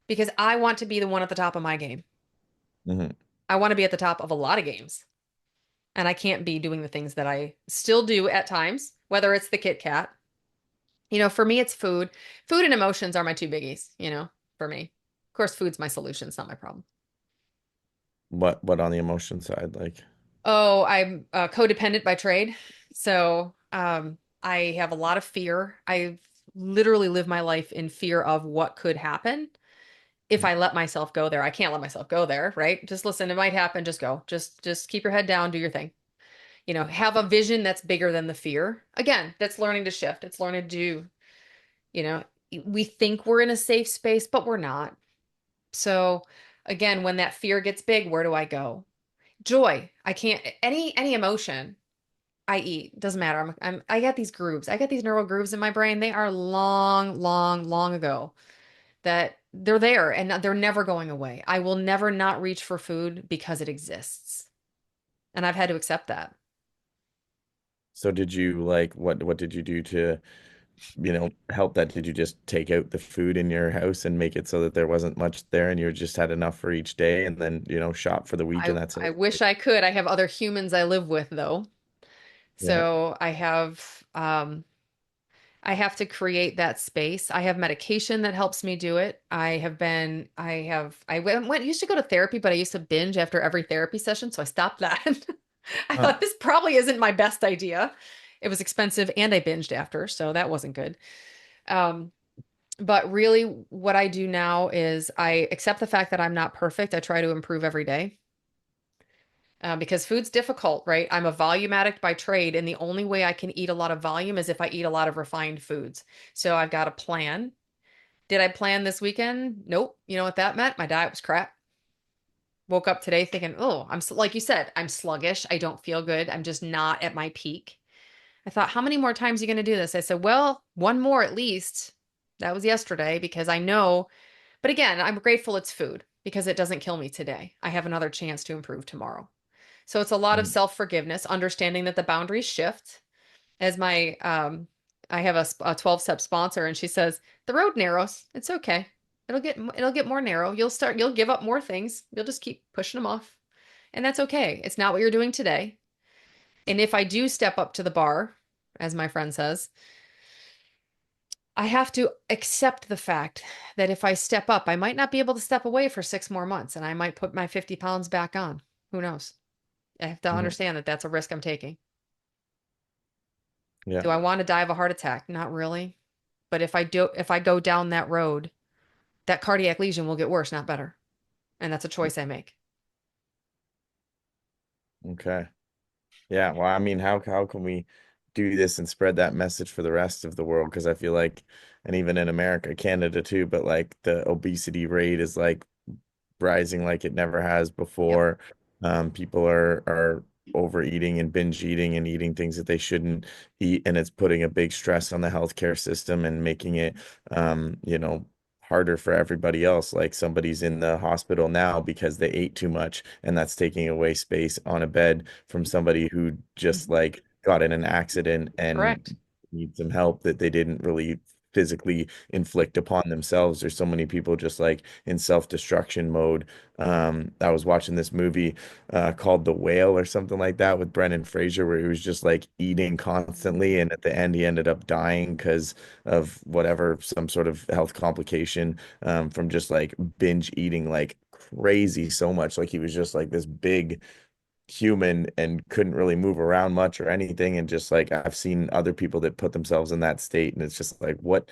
because I want to be the one at the top of my game. Hmm. I want to be at the top of a lot of games. And I can't be doing the things that I still do at times, whether it's the Kit Kat. For me, it's food. Food and emotions are my two biggies, for me. Of course, food's my solution. It's not my problem. What on the emotion side, like Oh, I'm codependent by trade. So I have a lot of fear. I literally live my life in fear of what could happen if I let myself go there. I can't let myself go there, right? Just listen, it might happen. Just go. Just keep your head down, do your thing. Have a vision that's bigger than the fear. Again, that's learning to shift. It's learning to do, you know, we think we're in a safe space, but we're not. So again, when that fear gets big, where do I go? Joy. I can't any emotion I eat. Doesn't matter. I got these grooves. I got these neural grooves in my brain. They are long, long, long ago that they're there and they're never going away. I will never not reach for food because it exists. And I've had to accept that. so did you like what did you do to, help that? Did you just take out the food in your house and make it so that there wasn't much there and you just had enough for each day and then, shop for the week I and that's I it? wish I could. I have other humans I live with though. Yeah. So I have to create that space. I have medication that helps me do it. I went used to go to therapy, but I used to binge after every therapy session, so I stopped that. I Huh. thought this probably isn't my best idea. It was expensive and I binged after, so that wasn't good. Um, but really what I do now is I accept the fact that I'm not perfect. I try to improve every day. Because food's difficult, right? I'm a volume addict by trade, and the only way I can eat a lot of volume is if I eat a lot of refined foods. So I've got a plan. Did I plan this weekend? Nope. You know what that meant? My diet was crap. Woke up today thinking, oh, like you said, I'm sluggish. I don't feel good. I'm just not at my peak. I thought, how many more times are you going to do this? I said, well, one more at least. That was yesterday because I know, but again, I'm grateful it's food because it doesn't kill me today. I have another chance to improve tomorrow. So it's a lot of Mhm. self-forgiveness, understanding that the boundaries shift. As my I have a 12-step sponsor, and she says, the road narrows. It's okay. It'll get more narrow. You'll give up more things. You'll just keep pushing them off. And that's okay. It's not what you're doing today. And if I do step up to the bar, as my friend says, I have to accept the fact that if I step up, I might not be able to step away for 6 more months and I might put my 50 pounds back on. Who knows? I have to Mhm. understand that that's a risk I'm taking. Yeah. Do I want to die of a heart attack? Not really. But if I go down that road, that cardiac lesion will get worse, not better. And that's a choice I make. Okay. Yeah, well, I mean, how can we do this and spread that message for the rest of the world? Because I feel like, and even in America, Canada too, but like the obesity rate is like rising like it never has Yep. before. People are overeating and binge eating and eating things that they shouldn't eat, and it's putting a big stress on the healthcare system and making it, harder for everybody else. Like somebody's in the hospital now because they ate too much, and that's taking away space on a bed from somebody who just Mhm. like got in an accident Correct. and need some help that they didn't really physically inflict upon themselves. There's so many people just like in self-destruction mode. I was watching this movie called The Whale or something like that with Brendan Fraser, where he was just like eating constantly, and at the end he ended up dying because of whatever, some sort of health complication from just like binge eating like crazy so much. Like he was just like this big human and couldn't really move around much or anything, and just like I've seen other people that put themselves in that state, and it's just like what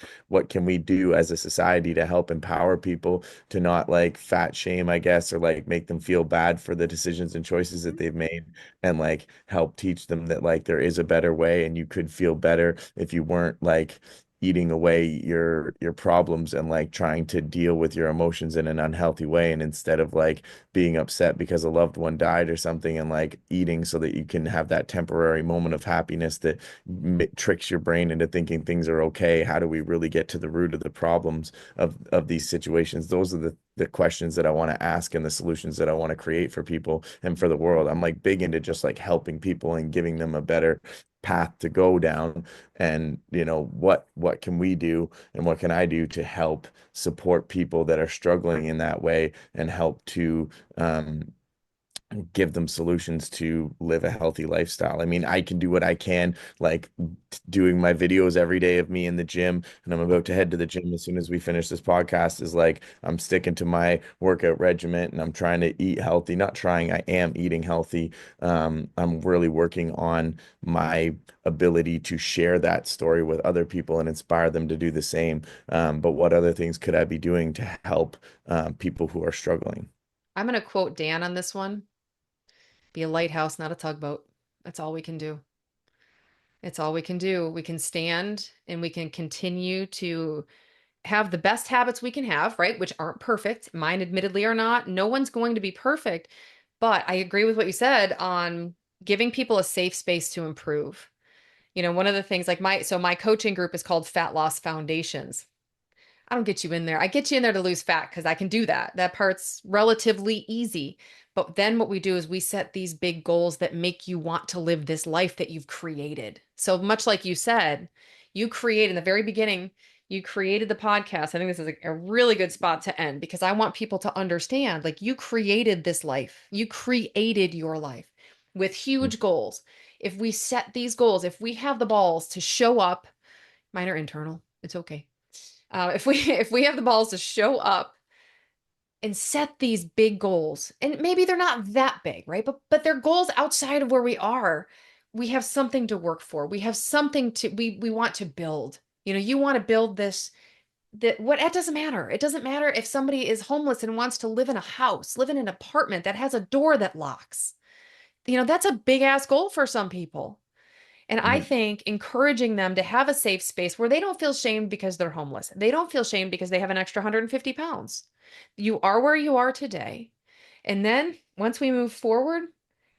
can we do as a society to help empower people to not like fat shame, I guess, or like make them feel bad for the decisions and choices that they've made, and like help teach them that like there is a better way and you could feel better if you weren't like eating away your problems and like trying to deal with your emotions in an unhealthy way, and instead of like being upset because a loved one died or something and like eating so that you can have that temporary moment of happiness that tricks your brain into thinking things are okay. How do we really get to the root of the problems of these situations? Those are the questions that I want to ask and the solutions that I want to create for people and for the world. I'm like big into just like helping people and giving them a better path to go down, and what can we do and what can I do to help support people that are struggling in that way and help to um, give them solutions to live a healthy lifestyle. I mean, I can do what I can, like doing my videos every day of me in the gym, and I'm about to head to the gym as soon as we finish this podcast, is like I'm sticking to my workout regimen and I'm trying to eat healthy. Not trying, I am eating healthy. I'm really working on my ability to share that story with other people and inspire them to do the same. But what other things could I be doing to help people who are struggling? I'm going to quote Dan on this one. Be a lighthouse, not a tugboat. That's all we can do. It's all we can do. We can stand and we can continue to have the best habits we can have, right? Which aren't perfect. Mine, admittedly, are not. No one's going to be perfect. But I agree with what you said on giving people a safe space to improve. One of the things like my coaching group is called Fat Loss Foundations. I don't get you in there. I get you in there to lose fat because I can do that. That part's relatively easy. But then what we do is we set these big goals that make you want to live this life that you've created. So much like you said, you create in the very beginning, you created the podcast. I think this is a really good spot to end because I want people to understand like you created this life. You created your life with huge goals. If we set these goals, if we have the balls to show up, mine are internal, it's okay, if we if we have the balls to show up and set these big goals, and maybe they're not that big, right? But they're goals outside of where we are. We have something to work for. We have something to we want to build. You want to build this that what it doesn't matter. It doesn't matter if somebody is homeless and wants to live in a house, live in an apartment that has a door that locks. That's a big ass goal for some people. And I Mhm. think encouraging them to have a safe space where they don't feel shamed because they're homeless. They don't feel shamed because they have an extra 150 pounds. You are where you are today. And then once we move forward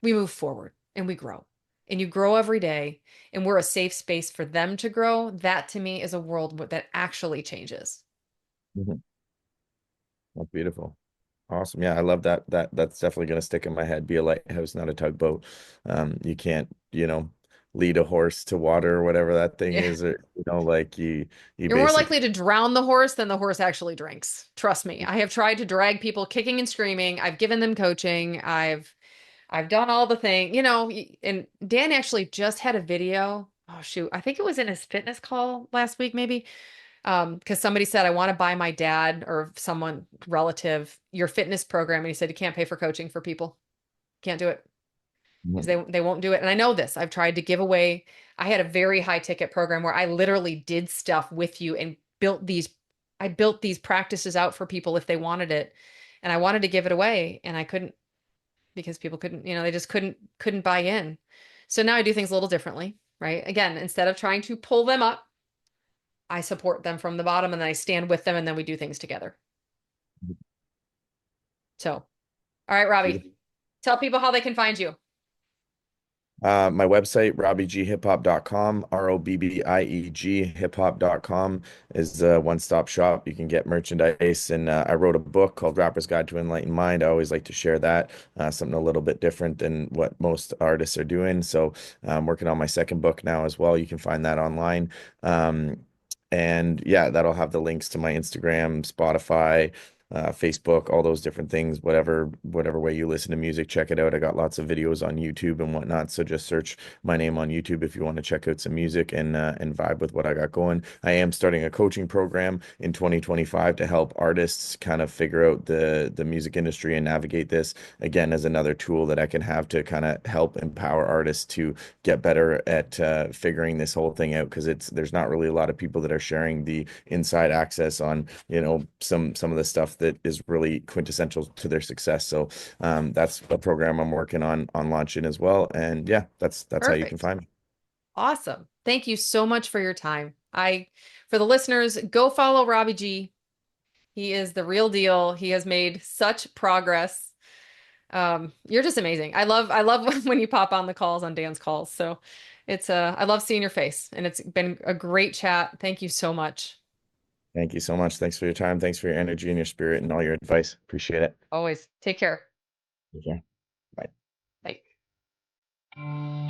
and we grow. And you grow every day. And we're a safe space for them to grow. That to me is a world that actually changes. Mhm. That's beautiful. Awesome. Yeah, I love that. That's definitely going to stick in my head. Be a lighthouse, not a tugboat. You can't, lead a horse to water or whatever that thing Yeah. is, or like you You're more basically. likely to drown the horse than the horse actually drinks. Trust me. I have tried to drag people kicking and screaming. I've given them coaching. I've done all the thing, and Dan actually just had a video. Oh shoot, I think it was in his fitness call last week, maybe. Because somebody said, I want to buy my dad or someone relative your fitness program. And he said, you can't pay for coaching for people. Can't do it because they won't do it. And I know this. I've tried to give away. I had a very high ticket program where I literally did stuff with you and I built these practices out for people if they wanted it. And I wanted to give it away and I couldn't because people couldn't, they just couldn't buy in. So now I do things a little differently, right? Again, instead of trying to pull them up, I support them from the bottom and then I stand with them and then we do things together. So, all right, Robbie, Beautiful. tell people how they can find you. My website, robbieghip.com, ROBBIEG hip-hop.com is a one-stop shop. You can get merchandise. And I wrote a book called Rapper's Guide to Enlightened Mind. I always like to share that, something a little bit different than what most artists are doing. So I'm working on my second book now as well. You can find that online. And yeah, that'll have the links to my Instagram, Spotify, Facebook, all those different things, whatever way you listen to music, check it out. I got lots of videos on YouTube and whatnot. So just search my name on YouTube if you want to check out some music and vibe with what I got going. I am starting a coaching program in 2025 to help artists kind of figure out the music industry and navigate this again as another tool that I can have to kind of help empower artists to get better at figuring this whole thing out because there's not really a lot of people that are sharing the inside access on some of the stuff that is really quintessential to their success. So that's a program I'm working on launching as well. And yeah, that's how you can Perfect. find me. Awesome. Thank you so much for your time. For the listeners, go follow Robbie G. He is the real deal. He has made such progress. You're just amazing. I love when you pop on the calls on Dan's calls. So I love seeing your face and it's been a great chat. Thank you so much. Thank you so much. Thanks for your time. Thanks for your energy and your spirit and all your advice. Appreciate it. Always take care. Okay. Bye. Bye.